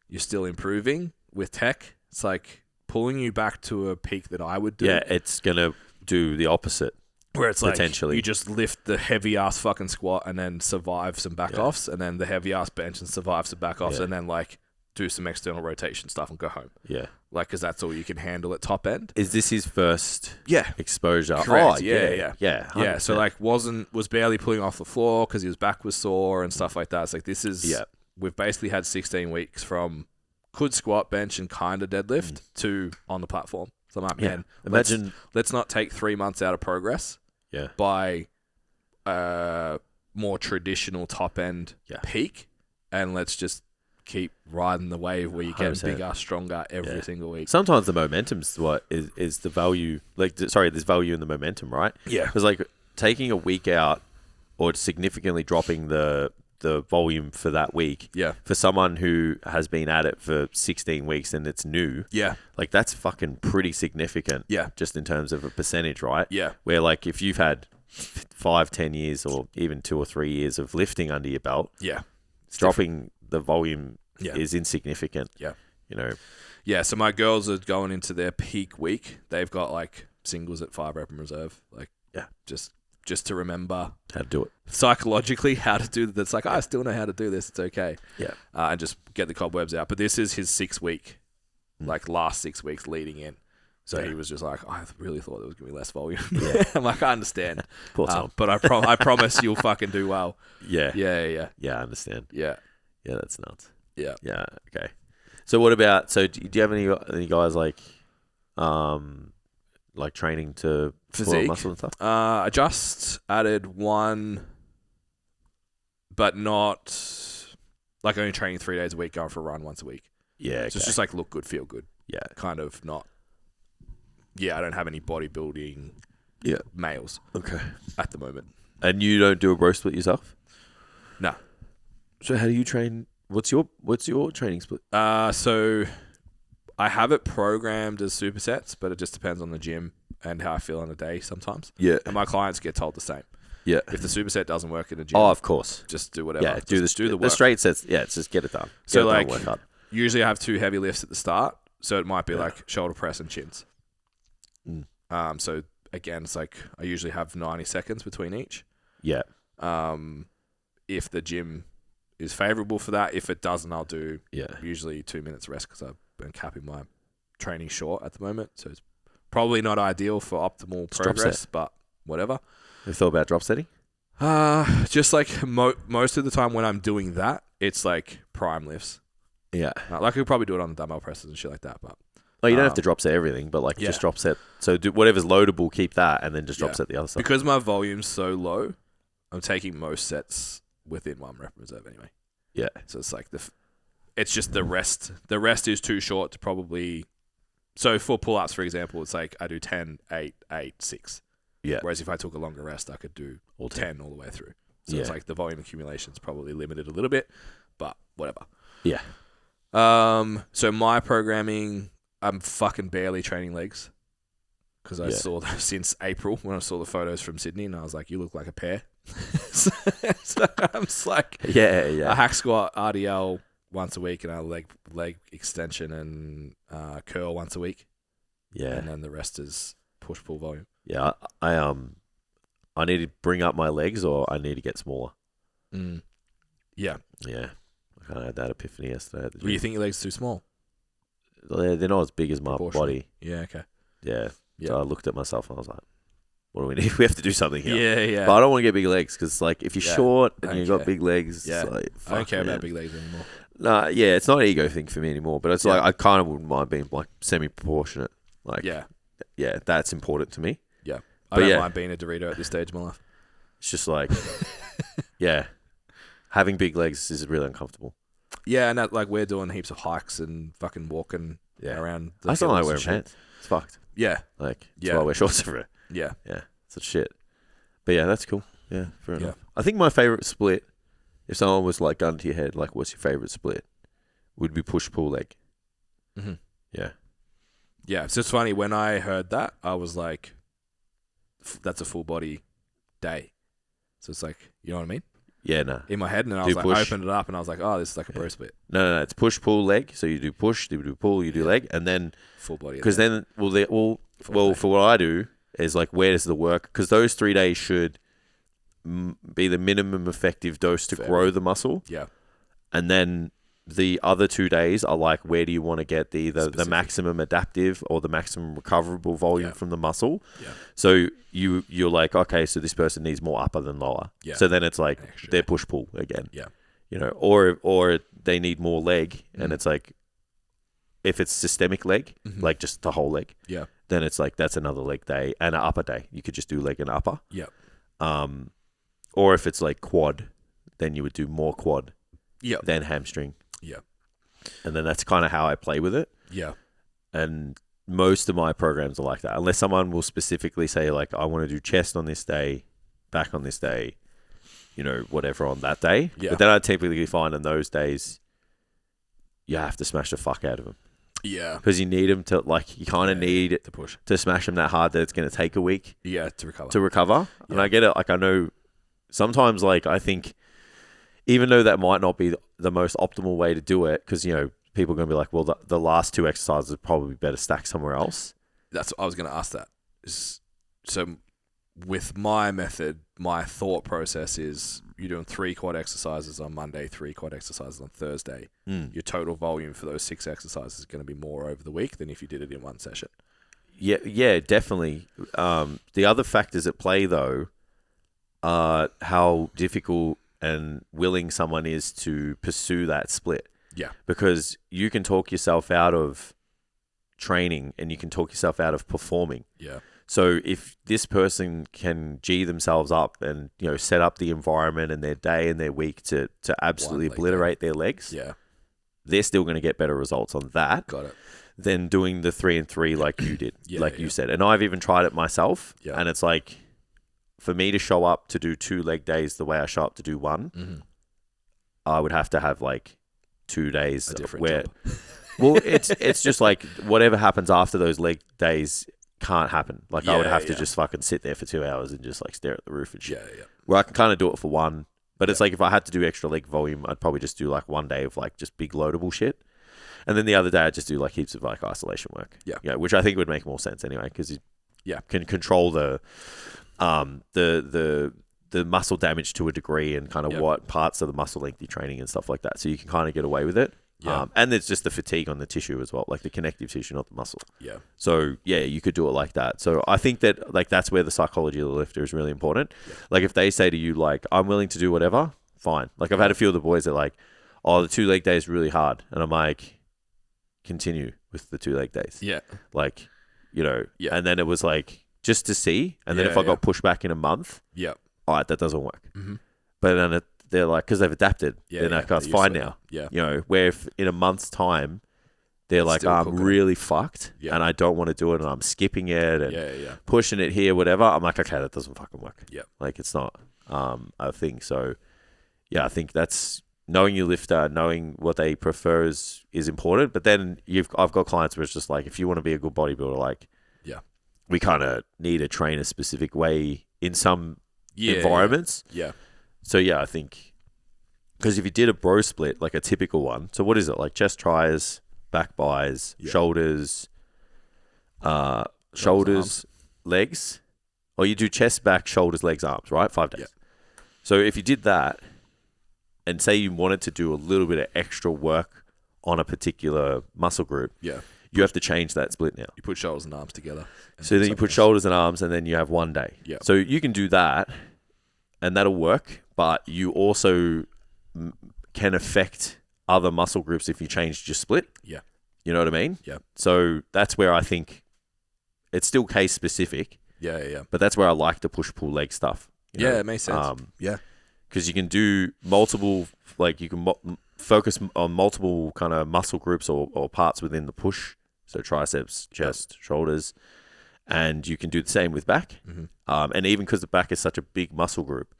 You're still improving with tech. It's like pulling you back to a peak that I would do. Yeah, it's going to do the opposite. Where it's potentially. You just lift the heavy ass fucking squat and then survive some back offs, and then the heavy ass bench and survive some back offs, and then do some external rotation stuff and go home. Yeah. Like, because that's all you can handle at top end. Is this his first exposure? Correct. Oh, Yeah. Yeah. So like was barely pulling off the floor because his back was sore and stuff like that. It's like this is we've basically had 16 weeks from could squat, bench, and kind of deadlift to on the platform. So I'm like, man, imagine let's not take 3 months out of progress. Yeah. By more traditional top end peak, and let's just keep riding the wave where you get 100%. bigger, stronger every single week. Sometimes the momentum's what is the value. Like, sorry, there's value in the momentum, right? Yeah. Because like taking a week out or significantly dropping the volume for that week. Yeah. For someone who has been at it for 16 weeks and it's new. Yeah. Like that's fucking pretty significant. Yeah. Just in terms of a percentage, right? Yeah. Where like if you've had 5-10 years or even 2 or 3 years of lifting under your belt. Yeah. Dropping the volume is insignificant. Yeah. You know. Yeah, so my girls are going into their peak week. They've got like singles at 5 rep and reserve. Like just to remember how to do it. Psychologically how to do that. It's like, I still know how to do this. It's okay. Yeah. And just get the cobwebs out. But this is his 6 week, like last 6 weeks leading in. So he was just like, I really thought there was going to be less volume. Yeah. I'm like, I understand. Poor Tom. But I promise you'll fucking do well. Yeah. Yeah. Yeah, I understand. Yeah. Yeah, that's nuts. Yeah. Yeah, okay. So what about, do you have any guys like training to physique muscle and stuff? I just added one, but not like only training 3 days a week, going for a run once a week. Yeah, okay. So it's just like look good, feel good. Yeah. Kind of not. Yeah, I don't have any bodybuilding males. Okay. At the moment. And you don't do a bro split yourself? No. So how do you train? What's your training split? So I have it programmed as supersets, but it just depends on the gym and how I feel on the day sometimes. Yeah. And my clients get told the same. Yeah. If the superset doesn't work in the gym, of course, just do whatever. Yeah, do the work. The straight sets. Yeah, it's just get it done. So like, usually I have 2 heavy lifts at the start, so it might be like shoulder press and chins. So again, it's like I usually have 90 seconds between each. Yeah. If the gym is favorable for that, if it doesn't, I'll do usually 2 minutes rest because I've been capping my training short at the moment. So it's probably not ideal for optimal progress, but whatever. Have you thought about drop setting? Just like most of the time when I'm doing that, it's like prime lifts. Yeah. Like I could probably do it on the dumbbell presses and shit like that, but. Oh, you don't have to drop set everything, but like just drop set. So do whatever's loadable, keep that, and then just drop set the other stuff. Because my volume's so low, I'm taking most sets within 1 rep reserve anyway. Yeah. So it's like it's just the rest. The rest is too short to probably. So for pull-ups, for example, it's like I do 10, 8, 8, 6. Yeah. Whereas if I took a longer rest, I could do all 10 all the way through. So it's like the volume accumulation is probably limited a little bit, but whatever. Yeah. So my programming, I'm fucking barely training legs because I saw that since April when I saw the photos from Sydney, and I was like, "You look like a pair." so I'm just like, a hack squat, RDL once a week, and a leg extension and curl once a week. Yeah, and then the rest is push pull volume. Yeah, I need to bring up my legs, or I need to get smaller. Yeah. I kind of had that epiphany yesterday. Do you think your legs are too small? They're not as big as my body. Yeah. Okay. Yeah. So I looked at myself and I was like, "What do we need? We have to do something here." Yeah. But I don't want to get big legs because, like, if you're short and you've got big legs, it's like, I don't care about big legs anymore. Nah, it's not an ego thing for me anymore. But it's like I kind of wouldn't mind being like semi-proportionate. Like, yeah, that's important to me. Yeah, I don't mind being a Dorito at this stage of my life. It's just like, having big legs is really uncomfortable. Yeah, and like we're doing heaps of hikes and fucking walking around. I still don't like wearing pants. It's fucked. Yeah, like that's why I wear shorts over it. Yeah, such shit. But yeah, that's cool. Yeah, fair enough. I think my favorite split, if someone was like gun to your head, like what's your favorite split, would be push pull leg. Mm-hmm. Yeah. Yeah, it's just funny when I heard that I was like, that's a full body day. So it's like, you know what I mean? Yeah, no. In my head, and I was like, I opened it up, and I was like, oh, this is like a bro split. No, it's push pull leg. So you do push, you do pull, you do leg, and then full body. Because then, for what I do is like, where does the work? Because those 3 days should be the minimum effective dose to grow the muscle. Yeah, and then the other 2 days are like, where do you want to get the Specific. maximum adaptive or the maximum recoverable volume Yeah. from the muscle? Yeah. So you're like, okay, so this person needs more upper than lower. Yeah. So then it's like Extra. they're push pull again. Yeah. You know, or they need more leg, and Mhm. it's like, if it's systemic leg, Mhm. like just the whole leg, Yeah. then it's like that's another leg day and an upper day. You could just do leg and upper. Yep. Or if it's like quad, then you would do more quad. Yep. Then hamstring. Yep. And then that's kind of how I play with it. Yeah. And most of my programs are like that, unless someone will specifically say like, I want to do chest on this day, back on this day, you know, whatever on that day. Yeah. But then I typically find in those days, you have to smash the fuck out of them. Yeah. Because you need them to, like, you kind of need to push. to smash them that hard that it's going to take a week Yeah, to recover. to recover. And Yeah. I get it. Like, I know sometimes, like, I think even though that might not be the most optimal way to do it, because, you know, people are going to be like, well, the last 2 exercises are probably better stacked somewhere else. That's I was going to ask that. So with my method, my thought process is you're doing 3 quad exercises on Monday, 3 quad exercises on Thursday. Your total volume for those 6 exercises is going to be more over the week than if you did it in one session. Yeah, definitely. The other factors at play, though, are how difficult and willing someone is to pursue that split. Yeah. Because you can talk yourself out of training and you can talk yourself out of performing. Yeah. So if this person can G themselves up and, you know, set up the environment and their day and their week to absolutely One leg obliterate their legs, Yeah. they're still going to get better results on that Got it. than doing the 3 and 3 like you did, Yeah, like yeah. you said. And I've even tried it myself. Yeah. And it's like, for me to show up to do 2 leg days the way I show up to do 1, Mm-hmm. I would have to have like 2 days A different where, job. well, it's just like whatever happens after those leg days can't happen. Like I would Yeah, have to yeah. just fucking sit there for 2 hours and just like stare at the roof and shit. Yeah. Where I can kind of do it for 1, but it's like if I had to do extra leg volume, I'd probably just do like 1 day of like just big loadable shit. And then the other day I'd just do like heaps of like isolation work. Yeah. Which I think would make more sense anyway, because you Yeah. can control the muscle damage to a degree and kind of Yep. what parts of the muscle length you're training and stuff like that. So you can kind of get away with it. Yeah. And there's just the fatigue on the tissue as well, like the connective tissue, not the muscle. Yeah. So yeah, you could do it like that. So I think that like that's where the psychology of the lifter is really important. Yeah. Like if they say to you like, I'm willing to do whatever, fine. Like I've had a few of the boys that are like, oh, the 2 leg day is really hard. And I'm like, continue with the 2 leg days. Yeah. Like, you know, Yeah. and then it was like, just to see. And then Yeah, if I yeah. got pushed back in a month, Yeah. all right, that doesn't work. Mm-hmm. But then they're like, because they've adapted, Yeah. they're like, oh, it's fine now. Yeah. You know, where if in a month's time, they're like, Still I'm cooking it. really fucked Yeah. and I don't want to do it and I'm skipping it and Yeah. pushing it here, whatever. I'm like, okay, that doesn't fucking work. Yeah. Like it's not a thing. So yeah, I think that's knowing your lifter, knowing what they prefer is important. But then I've got clients where it's just like, if you want to be a good bodybuilder, like, Yeah. we kind of need to train a specific way in some Yeah. environments. Yeah. So yeah, I think because if you did a bro split, like a typical one, so what is it? Like chest tries, back buys, Yeah. shoulders, arms. legs, or you do chest, back, shoulders, legs, arms, right? 5 days. Yeah. So if you did that, and say you wanted to do a little bit of extra work on a particular muscle group, Yeah. you have to change that split now. You put shoulders and arms together. and So do then you something put else. shoulders and arms, and then you have 1 day. Yeah. So you can do that, and that'll work. But you also can affect other muscle groups if you changed your split. Yeah. You know what I mean? Yeah. So that's where I think it's still case specific, Yeah. but that's where I like to push pull leg stuff. you Yeah, know? it makes sense. Yeah. Because you can do multiple, like you can focus on multiple kind of muscle groups or parts within the push. So triceps, chest, shoulders, and you can do the same with back. Mhm. And even because the back is such a big muscle group,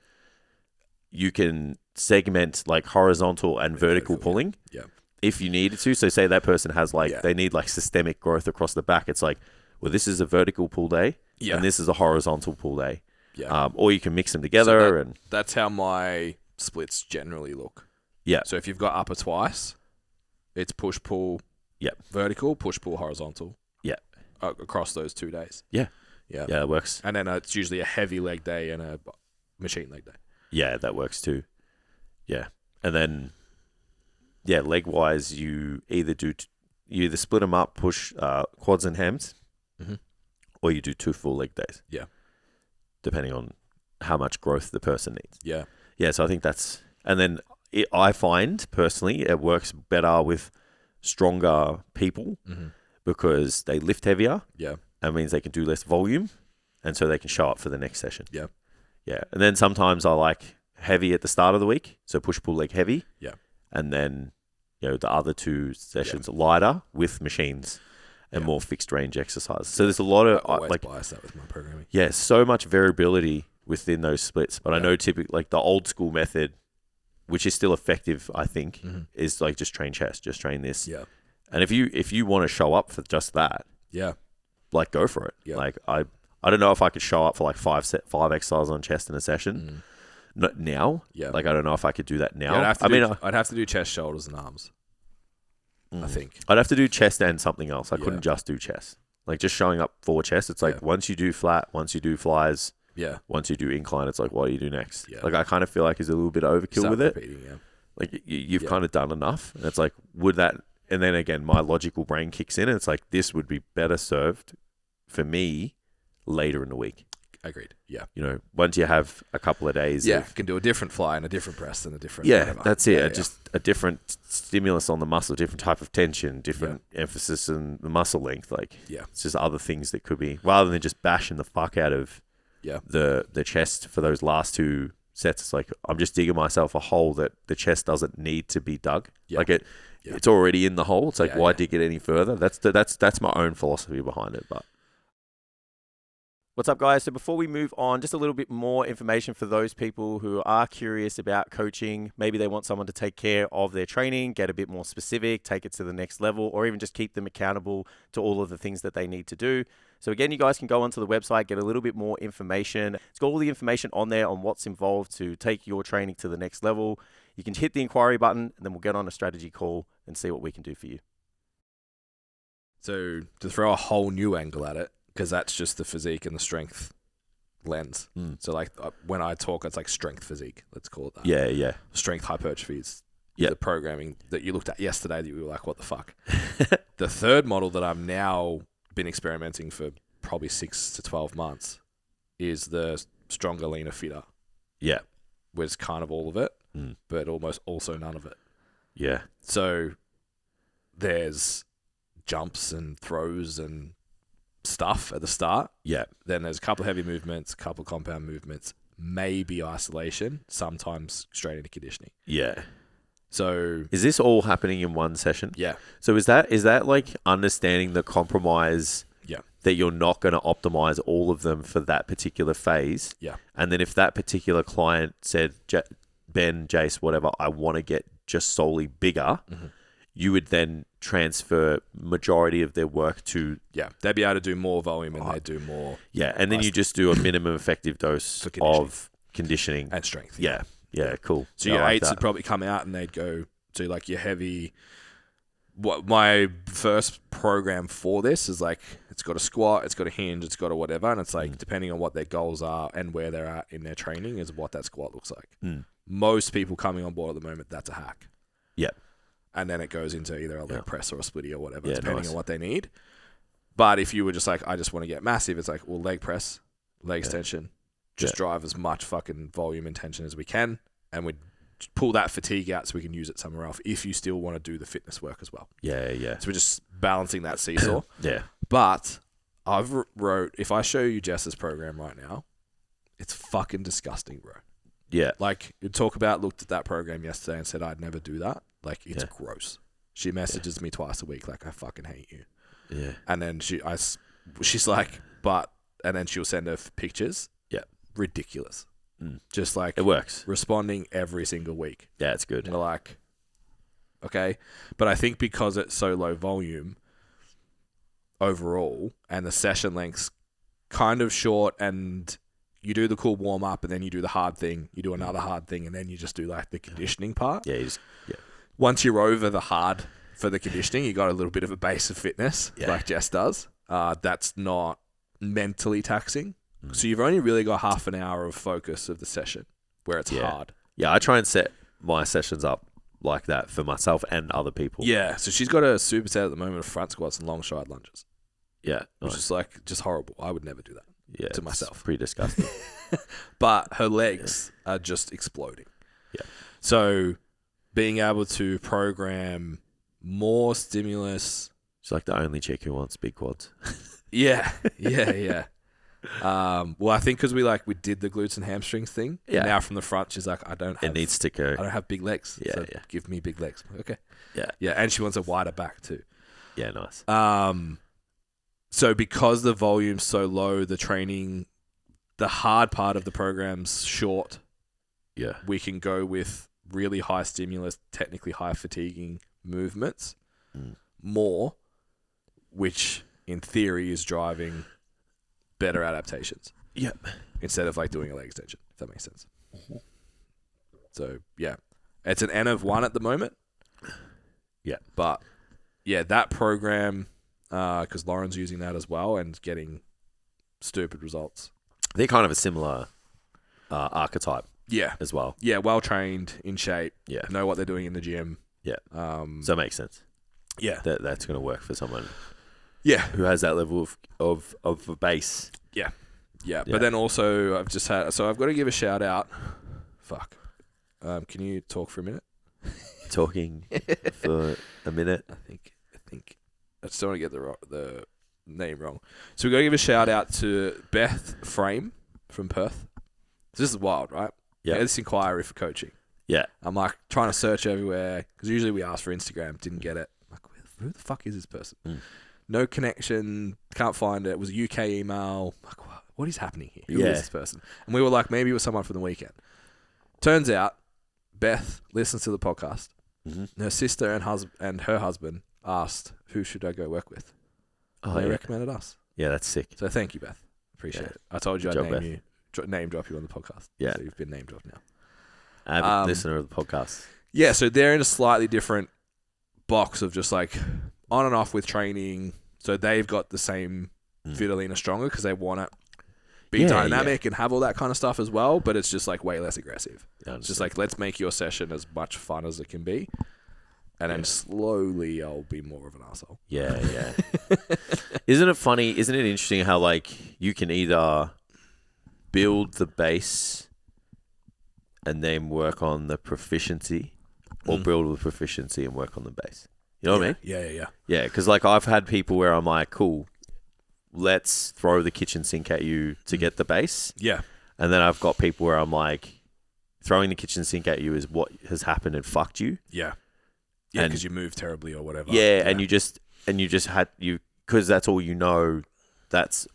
you can segment like horizontal and vertical Vertical, pulling yeah. if you needed to. So say that person has like, Yeah. they need like systemic growth across the back. It's like, well, this is a vertical pull day Yeah. and this is a horizontal pull day. Yeah. Or you can mix them together and That's how my splits generally look. yeah. So if you've got upper twice, it's push pull Yep. vertical, push pull horizontal. Yeah. Across those 2 days. Yeah. Yeah. Yeah, it works. And then it's usually a heavy leg day and a machine leg day. Yeah, that works too. Yeah. And then leg wise, you either split them up, push quads and hams, or you do 2 full leg days. Yeah. Depending on how much growth the person needs. Yeah. Yeah, so I think that's... And then I find, personally, it works better with stronger people because they lift heavier. Yeah. That means they can do less volume, and so they can show up for the next session. Yeah. Yeah. And then sometimes I like heavy at the start of the week, so push-pull leg heavy. Yeah. And then, the other 2 sessions lighter with machines and more fixed range exercises. So there's a lot of... I always bias that with my programming. Yeah, so much variability within those splits. But I know typically, like the old school method, which is still effective, I think, is like just train chest, just train this. Yeah. And if you want to show up for just that, like go for it. Yeah. Like I don't know if I could show up for like 5 exercises on chest in a session. Not now. Yeah. Like I don't know if I could do that now. Yeah, I'd have to do chest, shoulders, and arms. I think I'd have to do chest and something else. I couldn't just do chest. Like just showing up for chest, it's like once you do flat, once you do flies, once you do incline, it's like what do you do next? Yeah. Like I kind of feel like it's a little bit overkill with it. Repeating, Like you've kind of done enough, and it's like would that? And then again, my logical brain kicks in, and it's like this would be better served for me later in the week. Agreed. Yeah. Once you have a couple of days. Yeah. You can do a different fly and a different press and a different. Yeah, whatever. that's it. Yeah, Just a different stimulus on the muscle, different type of tension, different emphasis on the muscle length. Like, it's just other things that could be rather than just bashing the fuck out of the chest for those last 2 sets. It's like I'm just digging myself a hole that the chest doesn't need to be dug. Yeah. Like it's already in the hole. It's like why dig it any further? That's my own philosophy behind it, but. What's up, guys? So before we move on, just a little bit more information for those people who are curious about coaching. Maybe they want someone to take care of their training, get a bit more specific, take it to the next level, or even just keep them accountable to all of the things that they need to do. So again, you guys can go onto the website, get a little bit more information. It's got all the information on there on what's involved to take your training to the next level. You can hit the inquiry button, and then we'll get on a strategy call and see what we can do for you. So to throw a whole new angle at it, because that's just the physique and the strength lens. So like when I talk, it's like strength physique. Let's call it that. Yeah. Strength hypertrophy is the programming that you looked at yesterday that you were like, what the fuck? The third model that I've now been experimenting for probably 6 to 12 months is the stronger, leaner, fitter. Yeah. Was kind of all of it, but almost also none of it. Yeah. So there's jumps and throws and stuff at the start. Yeah. Then there's a couple of heavy movements, a couple of compound movements, maybe isolation, sometimes straight into conditioning. Yeah. So is this all happening in one session? Yeah. So is that like understanding the compromise that you're not going to optimize all of them for that particular phase? Yeah. And then if that particular client said, Ben, Jace, whatever, I want to get just solely bigger, you would then transfer majority of their work to... Yeah, they'd be able to do more volume and they'd do more... Yeah, and then you just do a minimum effective dose of conditioning. And strength. Yeah, cool. So your eights would probably come out and they'd go to like your heavy... What my first program for this is like, it's got a squat, it's got a hinge, it's got a whatever, and it's like, depending on what their goals are and where they're at in their training is what that squat looks like. Most people coming on board at the moment, that's a hack. Yeah. And then it goes into either a leg press or a splitty or whatever, depending on what they need. But if you were just like, I just want to get massive, it's like, well, leg press, leg extension, just drive as much fucking volume and tension as we can, and we pull that fatigue out so we can use it somewhere else if you still want to do the fitness work as well. Yeah. So we're just balancing that seesaw. But I've wrote, if I show you Jess's program right now, it's fucking disgusting, bro. Yeah. Like, you looked at that program yesterday and said, I'd never do that. Like, it's gross. She messages me twice a week, like, I fucking hate you. Yeah. And then she's like, and then she'll send her pictures. Yeah. Ridiculous. Just like, it works. Responding every single week. Yeah, it's good. And they're like, okay. But I think because it's so low volume overall and the session length's kind of short and you do the cool warm up and then you do the hard thing, you do another hard thing, and then you just do like the conditioning part. Yeah. Once you're over the hard for the conditioning, you got a little bit of a base of fitness, like Jess does. That's not mentally taxing. So you've only really got half an hour of focus of the session where it's hard. Yeah, I try and set my sessions up like that for myself and other people. Yeah, so she's got a superset at the moment of front squats and long stride lunges, Yeah. which Nice. is like just horrible. I would never do that. Yeah. to it's myself. Pretty disgusting. But her legs are just exploding. Yeah. So being able to program more stimulus. She's like the only chick who wants big quads. Yeah. Well, I think because we did the glutes and hamstrings thing. Yeah. And now from the front, she's like, I don't Needs to go. I don't have big legs. Yeah, So yeah. give me big legs. Okay. Yeah. Yeah. And she wants a wider back too. Yeah, nice. So because the volume's so low, the training, the hard part of the program's short. Yeah. We can go with really high stimulus, technically high fatiguing movements more, which in theory is driving better adaptations. Yep. Instead of doing a leg extension, if that makes sense. So yeah, it's an N of 1 at the moment. Yeah. But yeah, that program, because Lauren's using that as well and getting stupid results. They're kind of a similar archetype Yeah. as well. Yeah, well trained, in shape, Yeah. know what they're doing in the gym. Yeah. So So it makes sense. yeah. That's going to work for someone Yeah. who has that level of a base. Yeah. Yeah. But then also I've got to give a shout out. Fuck. Can you talk for a minute? Talking for a minute. I think I just don't want to get the name wrong. So we got to give a shout out to Beth Frame from Perth. This is wild, right? Yeah. This inquiry for coaching. Yeah. I'm trying to search everywhere because usually we ask for Instagram, didn't get it. Who the fuck is this person? No connection, can't find it. It was a UK email. What is happening here? Who is this person? And we were maybe it was someone from the weekend. Turns out, Beth listens to the podcast. Mm-hmm. Her sister and her husband asked, who should I go work with? Oh, They yeah. recommended us. Yeah, that's sick. So thank you, Beth. Appreciate Yeah. it. I told you Good I'd job, name drop you on the podcast. Yeah. So you've been name dropped now. Avid listener of the podcast. Yeah, so they're in a slightly different box of just on and off with training. So they've got the same Vitalina Stronger because they want to be dynamic and have all that kind of stuff as well, but it's just way less aggressive. Yeah, It's just let's make your session as much fun as it can be. And then slowly I'll be more of an asshole. Yeah, yeah. Isn't it funny? Isn't it interesting how you can either build the base and then work on the proficiency, or build the proficiency and work on the base? You know what I mean? Yeah. Yeah, because I've had people where I'm like, cool, let's throw the kitchen sink at you to get the base. Yeah. And then I've got people where I'm like, throwing the kitchen sink at you is what has happened and fucked you. Yeah. Yeah, because you moved terribly or whatever. Yeah, and you just had because that's all you know. That's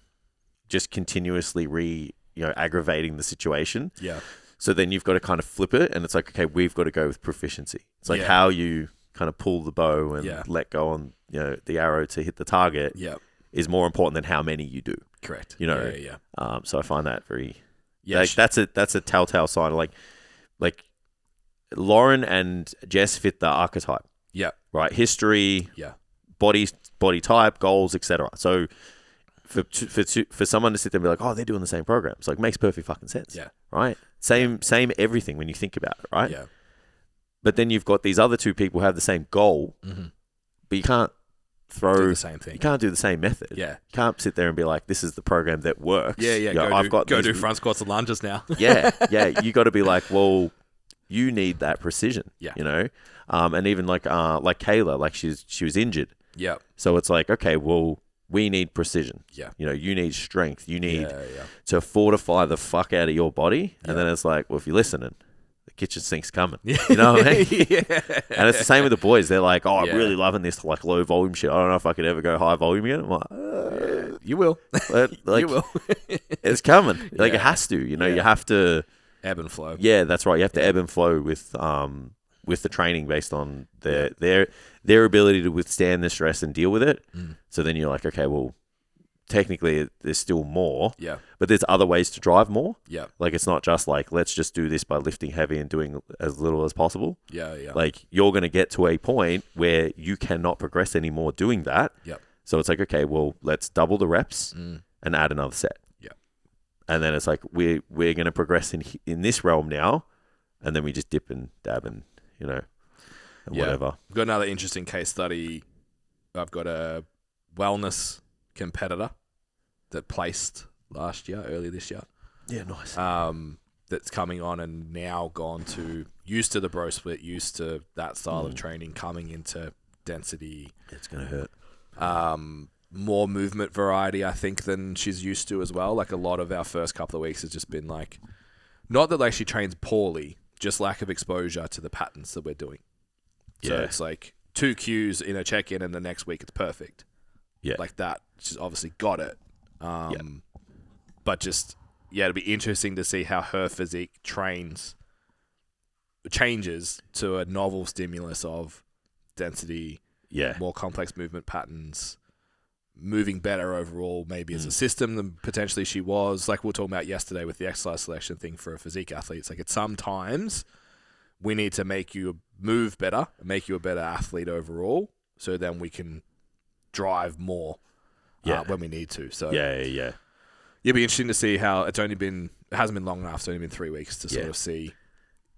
just continuously aggravating the situation. Yeah. So then you've got to kind of flip it, and it's okay, we've got to go with proficiency. It's how you kind of pull the bow and let go on the arrow to hit the target. Yeah. Is more important than how many you do. Correct. Yeah. So I find that very. Yeah. That's a telltale sign. Like Lauren and Jess fit the archetype. Yeah. Right. History. Yeah. Body type, goals, etc. So for someone to sit there and be like, oh, they're doing the same program, it's makes perfect fucking sense. Yeah. Right. Same everything when you think about it. Right. Yeah. But then you've got these other two people who have the same goal, but you can't Do the same thing. You can't do the same method. Yeah. You can't sit there and be like, this is the program that works. Yeah. Go do front squats and lunges now. Yeah. You got to be like, well, you need that precision. Yeah. And even like Kayla, she was injured. Yeah. So it's okay, well, we need precision. Yeah. You need strength. You need Yeah. to fortify the fuck out of your body. And then it's well, if you're listening, the kitchen sink's coming. You know what I mean? Yeah. And it's the same with the boys. They're like, oh, I'm Yeah. really loving this low volume shit. I don't know if I could ever go high volume again. I'm like, You will. You will. It's coming. It Yeah. has to. You Yeah. have to. Ebb and flow. Yeah, that's right. You have to ebb and flow with the training based on their ability to withstand the stress and deal with it. So then you're like, okay, well, technically there's still more. Yeah. But there's other ways to drive more. Yeah. It's not just let's just do this by lifting heavy and doing as little as possible. Yeah. You're going to get to a point where you cannot progress anymore doing that. Yep. So it's okay, well, let's double the reps and add another set. Yeah. And then it's we're going to progress in this realm now, and then we just dip and dab and and whatever. I've got another interesting case study. I've got a wellness competitor that placed earlier this year. Yeah, nice. That's coming on and now gone to used to the bro split, used to that style of training, coming into density. It's gonna hurt. More movement variety, I think, than she's used to as well. Like a lot of our first couple of weeks has just been like, not that like she trains poorly, just lack of exposure to the patterns that we're doing. So it's like 2 Qs in a check-in and the next week it's perfect. Yeah. Like that. She's obviously got it. But just, it'll be interesting to see how her physique changes to a novel stimulus of density, more complex movement patterns, moving better overall, maybe as a system than potentially she was. Like we were talking about yesterday with the exercise selection thing for a physique athlete. It's like at sometimes we need to make you move better, make you a better athlete overall, so then we can drive more when we need to. So it'd be interesting to see how it hasn't been long enough. It's only been 3 weeks to sort of see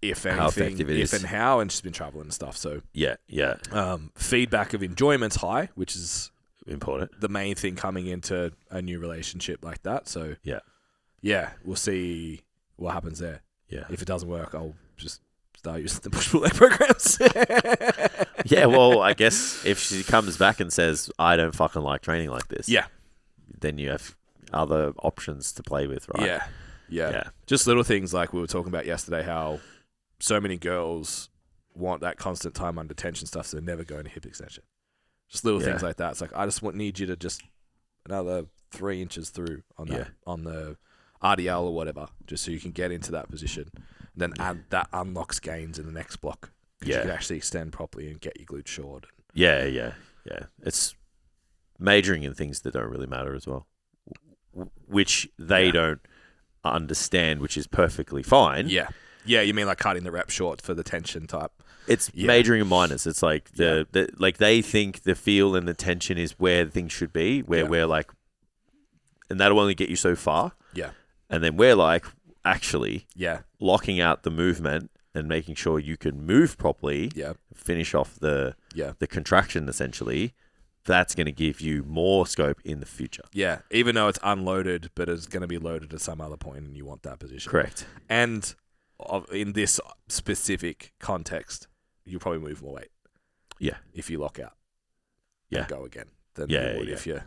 if anything, how effective it is, and how, and she's been traveling and stuff. So feedback of enjoyment's high, which is important. The main thing coming into a new relationship like that. So we'll see what happens there. Yeah, if it doesn't work, I'll just start using the push-pull leg programs. Well, I guess if she comes back and says, I don't fucking like training like this, then you have other options to play with, right? Yeah. Just little things like we were talking about yesterday, how so many girls want that constant time under tension stuff, so they never go into hip extension. Just little things like that. It's like, I just need you to just another 3 inches through on the RDL or whatever, just so you can get into that position. And then that unlocks gains in the next block. You can actually extend properly and get your glutes short. Yeah. It's majoring in things that don't really matter as well, which they don't understand, which is perfectly fine. Yeah, you mean like cutting the rep short for the tension type. It's majoring in minors. It's like like they think the feel and the tension is where things should be, where we're like, and that'll only get you so far. Yeah. And then we're like, actually, locking out the movement and making sure you can move properly, finish off the contraction essentially. That's going to give you more scope in the future. Yeah, even though it's unloaded, but it's going to be loaded at some other point and you want that position. Correct. And in this specific context, you'll probably move more weight. Yeah. If you lock out. And go again. Than you would if you...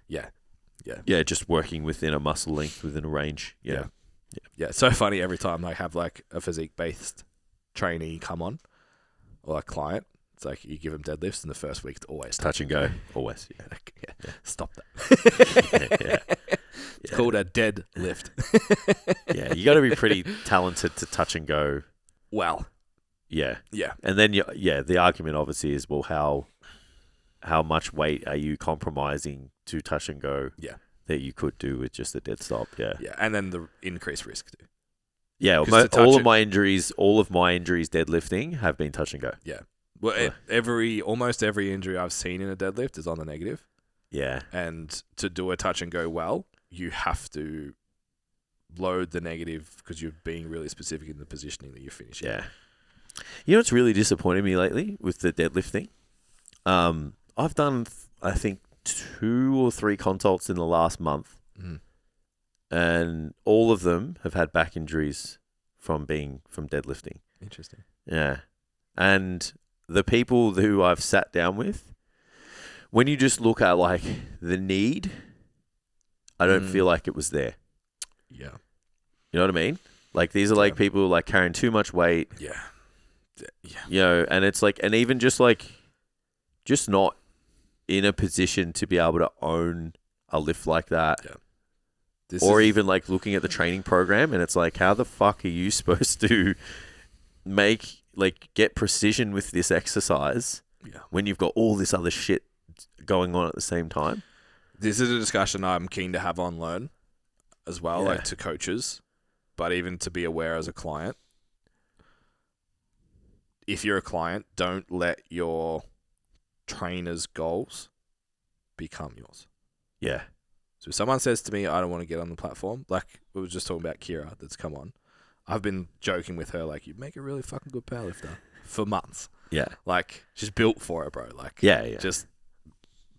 Yeah, just working within a muscle length, within a range. Yeah, it's so funny every time I have like a physique-based trainee come on, or a client. It's like you give them deadlifts, and the first week it's always touch and go. Always. Stop that. It's called a deadlift. You got to be pretty talented to touch and go. Well. Yeah. And then the argument obviously is, well, how much weight are you compromising to touch and go? Yeah. That you could do with just a dead stop. Yeah. Yeah, and then the increased risk too. Yeah, all of my injuries deadlifting have been touch and go. Yeah. Well, almost every injury I've seen in a deadlift is on the negative. Yeah. And to do a touch and go well, you have to load the negative because you're being really specific in the positioning that you're finishing. Yeah. You know what's really disappointed me lately with the deadlift thing? I've done, I think, 2 or 3 consults in the last month. And all of them have had back injuries from deadlifting. Interesting. Yeah. And the people who I've sat down with, when you just look at like the need, I don't feel like it was there. Yeah. You know what I mean? Like these are like people like carrying too much weight. Yeah. You know, and it's like, and even just not in a position to be able to own a lift like that. Yeah. Even like looking at the training program and it's like, how the fuck are you supposed to get precision with this exercise when you've got all this other shit going on at the same time? This is a discussion I'm keen to have on Learn as well, like to coaches, but even to be aware as a client. If you're a client, don't let your trainer's goals become yours. Yeah. So if someone says to me, I don't want to get on the platform, like we were just talking about Kira that's come on, I've been joking with her like, you make a really fucking good powerlifter for months. Yeah. Like, she's built for it, bro. Like, Yeah. just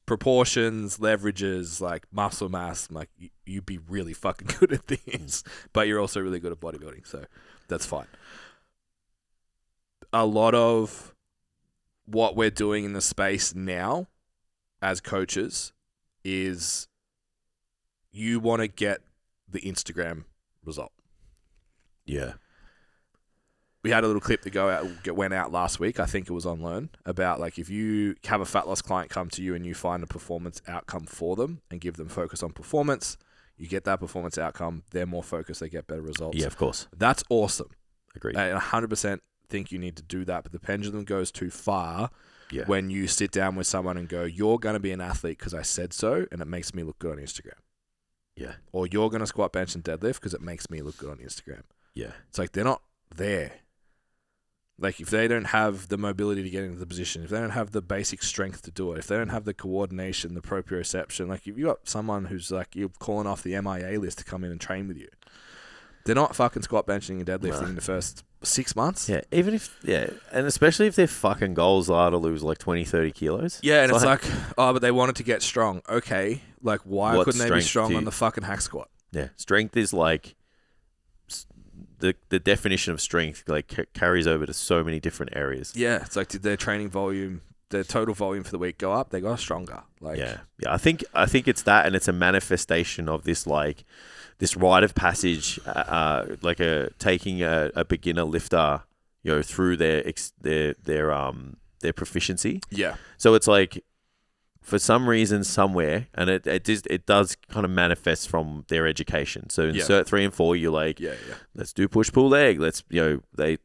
proportions, leverages, like muscle mass. Like, you'd be really fucking good at these, but you're also really good at bodybuilding, so that's fine. A lot of what we're doing in the space now as coaches is you want to get the Instagram result. Yeah. We had a little clip that went out last week. I think it was on Learn about like if you have a fat loss client come to you and you find a performance outcome for them and give them focus on performance, you get that performance outcome. They're more focused. They get better results. Yeah, of course. That's awesome. Agreed. I 100% think you need to do that, but the pendulum goes too far when you sit down with someone and go, you're going to be an athlete because I said so and it makes me look good on Instagram. Yeah. Or you're going to squat, bench, and deadlift because it makes me look good on Instagram. Yeah. It's like they're not there. Like, if they don't have the mobility to get into the position, if they don't have the basic strength to do it, if they don't have the coordination, the proprioception, like, if you got someone who's like, you're calling off the MIA list to come in and train with you, they're not fucking squat, benching, and deadlifting in the first 6 months. Yeah, even if, and especially if their fucking goals are to lose like 20, 30 kilos. Yeah, and it's like, oh, but they wanted to get strong. Okay, like, why couldn't they be strong on the fucking hack squat? Yeah, strength is like, the definition of strength like carries over to so many different areas. Yeah, it's like, did their training volume, their total volume for the week go up? They got stronger. Like, yeah. I think it's that, and it's a manifestation of this like this rite of passage, like taking a beginner lifter, through their proficiency. Yeah. So it's like, for some reason somewhere, and it does kind of manifest from their education. So in cert 3 and 4, you're like, let's do push pull leg. Let's the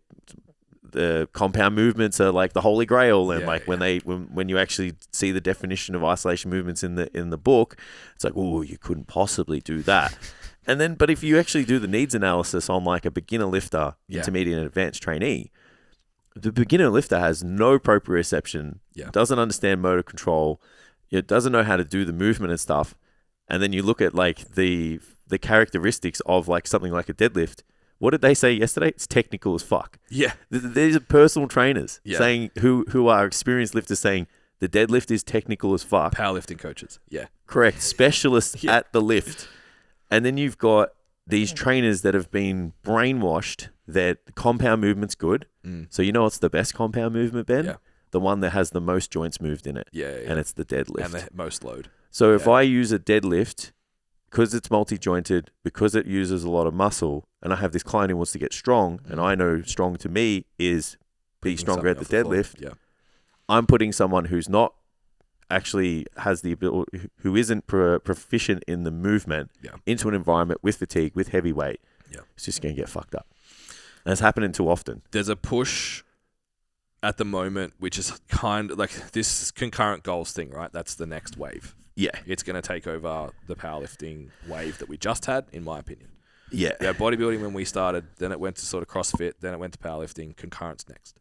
compound movements are like the holy grail, and when you actually see the definition of isolation movements in the book, it's like, oh, you couldn't possibly do that. And then, but if you actually do the needs analysis on like a beginner lifter, intermediate and advanced trainee, the beginner lifter has no proprioception, doesn't understand motor control, it doesn't know how to do the movement and stuff. And then you look at like the characteristics of like something like a deadlift. What did they say yesterday? It's technical as fuck. Yeah. These are personal trainers saying who are experienced lifters saying the deadlift is technical as fuck. Powerlifting coaches. Yeah. Correct. Specialists at the lift. And then you've got these trainers that have been brainwashed that compound movement's good. So you know what's the best compound movement, Ben? Yeah. The one that has the most joints moved in it. Yeah. And it's the deadlift. And the most load. So if I use a deadlift, because it's multi-jointed, because it uses a lot of muscle, and I have this client who wants to get strong, and I know strong to me is be stronger at the deadlift, I'm putting someone who's not actually has the ability, who isn't proficient in the movement into an environment with fatigue, with heavy weight. It's just going to get fucked up. And it's happening too often. There's a push at the moment, which is kind of like this concurrent goals thing, right? That's the next wave. Yeah. It's going to take over the powerlifting wave that we just had, in my opinion. Yeah. Bodybuilding when we started, then it went to sort of CrossFit, then it went to powerlifting, concurrent's next.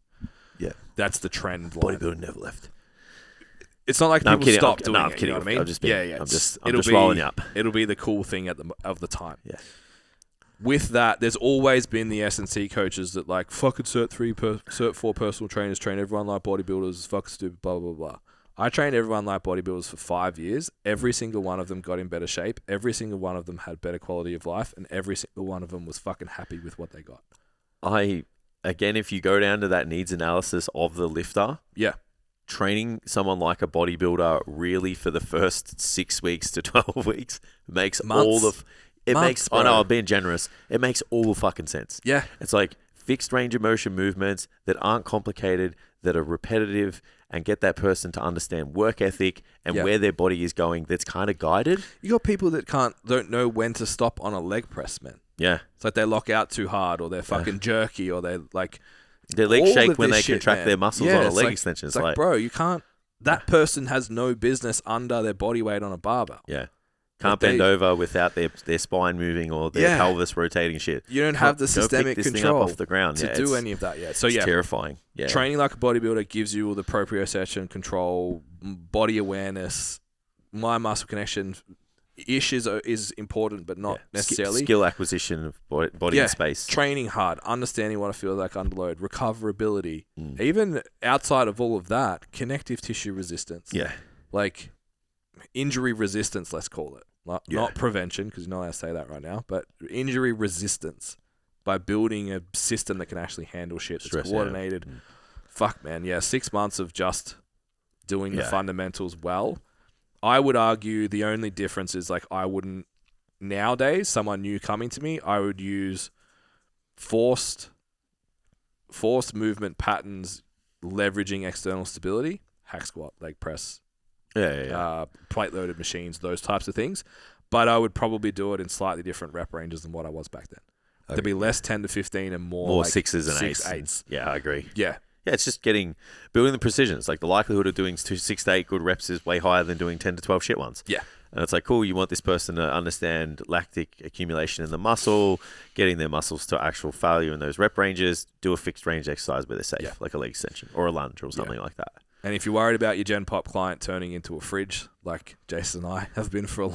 Yeah. That's the trend line. Bodybuilding never left. It's not like people stop doing it. I'm kidding. You know what I mean? I'm just rolling up. It'll be the cool thing of the time. Yeah. With that, there's always been the S&C coaches that like, fucking Cert 4 personal trainers train everyone like bodybuilders, fuck stupid, blah, blah, blah. I trained everyone like bodybuilders for 5 years. Every single one of them got in better shape. Every single one of them had better quality of life. And every single one of them was fucking happy with what they got. Again, if you go down to that needs analysis of the lifter, training someone like a bodybuilder really for the first 6 weeks to 12 weeks makes I know, I'm being generous. It makes all the fucking sense. Yeah. It's like fixed range of motion movements that aren't complicated, that are repetitive, and get that person to understand work ethic and where their body is going that's kind of guided. You got people that don't know when to stop on a leg press, man. Yeah. It's like they lock out too hard, or they're fucking jerky, or they're like... Their legs shake when they contract their muscles on a leg extension. It's like, bro, you can't... That person has no business under their body weight on a barbell. Yeah. Can't bend over without their spine moving or their pelvis rotating shit. You don't have the systemic control off the ground to do any of that yet. So it's terrifying. Yeah. Training like a bodybuilder gives you all the proprioception, control, body awareness, mind muscle connection, ish is important, but not necessarily. Skill acquisition of body and space. Training hard, understanding what it feels like under load, recoverability. Even outside of all of that, connective tissue resistance. Yeah. Like injury resistance, let's call it. Not prevention, because you're not allowed to say that right now, but injury resistance by building a system that can actually handle shit that's coordinated. Fuck, man. Yeah, 6 months of just doing the fundamentals well. I would argue the only difference is like I wouldn't nowadays, someone new coming to me, I would use forced movement patterns leveraging external stability, hack squat, leg press, plate loaded machines, those types of things. But I would probably do it in slightly different rep ranges than what I was back then. Okay. There'd be less 10 to 15 and more like sixes and eights. Yeah, I agree. Yeah, it's just building the precision. It's like the likelihood of doing 6 to 8 good reps is way higher than doing 10 to 12 shit ones. Yeah. And it's like, cool, you want this person to understand lactic accumulation in the muscle, getting their muscles to actual failure in those rep ranges, do a fixed range exercise where they're safe, like a leg extension or a lunge or something like that. And if you're worried about your Gen Pop client turning into a fridge, like Jason and I have been for a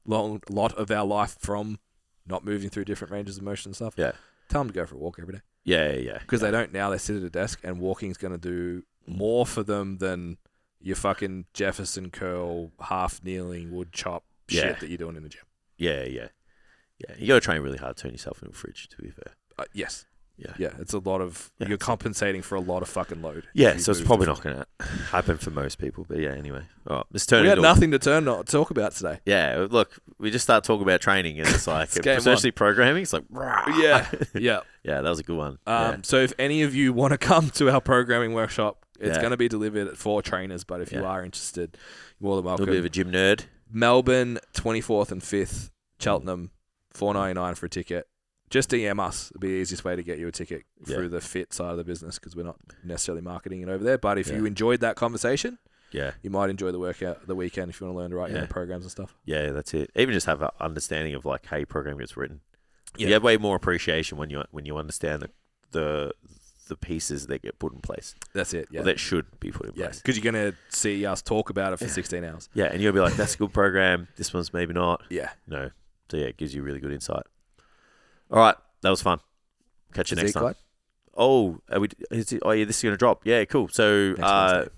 long lot of our life from not moving through different ranges of motion and stuff, tell them to go for a walk every day. Yeah. Because they don't now. They sit at a desk, and walking's going to do more for them than your fucking Jefferson curl, half kneeling, wood chop shit that you're doing in the gym. Yeah. You got to train really hard to turn yourself into a fridge, to be fair. Yes. Yeah, it's a lot of... You're compensating for a lot of fucking load. Yeah, so it's probably not going to happen for most people. But anyway. Oh, we had nothing to talk about today. Yeah, look, we just start talking about training and it's like... especially programming, it's like... Yeah. Yeah, that was a good one. So if any of you want to come to our programming workshop, it's going to be delivered for trainers, but if you are interested, you're more than welcome. A little bit of a gym nerd. Melbourne, 24th and 5th, Cheltenham, $4.99 for a ticket. Just DM us. It'll be the easiest way to get you a ticket through the fit side of the business because we're not necessarily marketing it over there. But if you enjoyed that conversation, you might enjoy the workout the weekend if you want to learn to write your own programs and stuff. Yeah, that's it. Even just have an understanding of like how your program gets written. You have way more appreciation when you understand the pieces that get put in place. That's it. Yeah, or that should be put in place. Because you're going to see us talk about it for 16 hours. Yeah, and you'll be like, that's a good program. This one's maybe not. Yeah. No. So it gives you really good insight. All right, that was fun. Catch you next time. Oh, this is going to drop. Yeah, cool. So,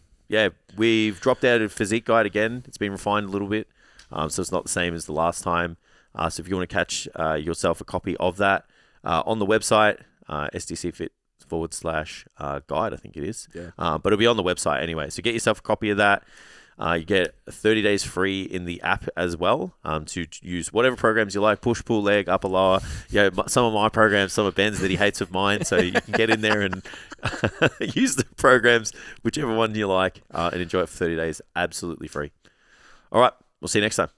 we've dropped out of Physique Guide again. It's been refined a little bit, so it's not the same as the last time. So if you want to catch yourself a copy of that on the website, STCfit /guide, I think it is. Yeah. But it'll be on the website anyway. So get yourself a copy of that. You get 30 days free in the app as well to use whatever programs you like, push, pull, leg, upper, lower. Some of my programs, some of Ben's that he hates of mine, so you can get in there and use the programs, whichever one you like, and enjoy it for 30 days absolutely free. All right, we'll see you next time.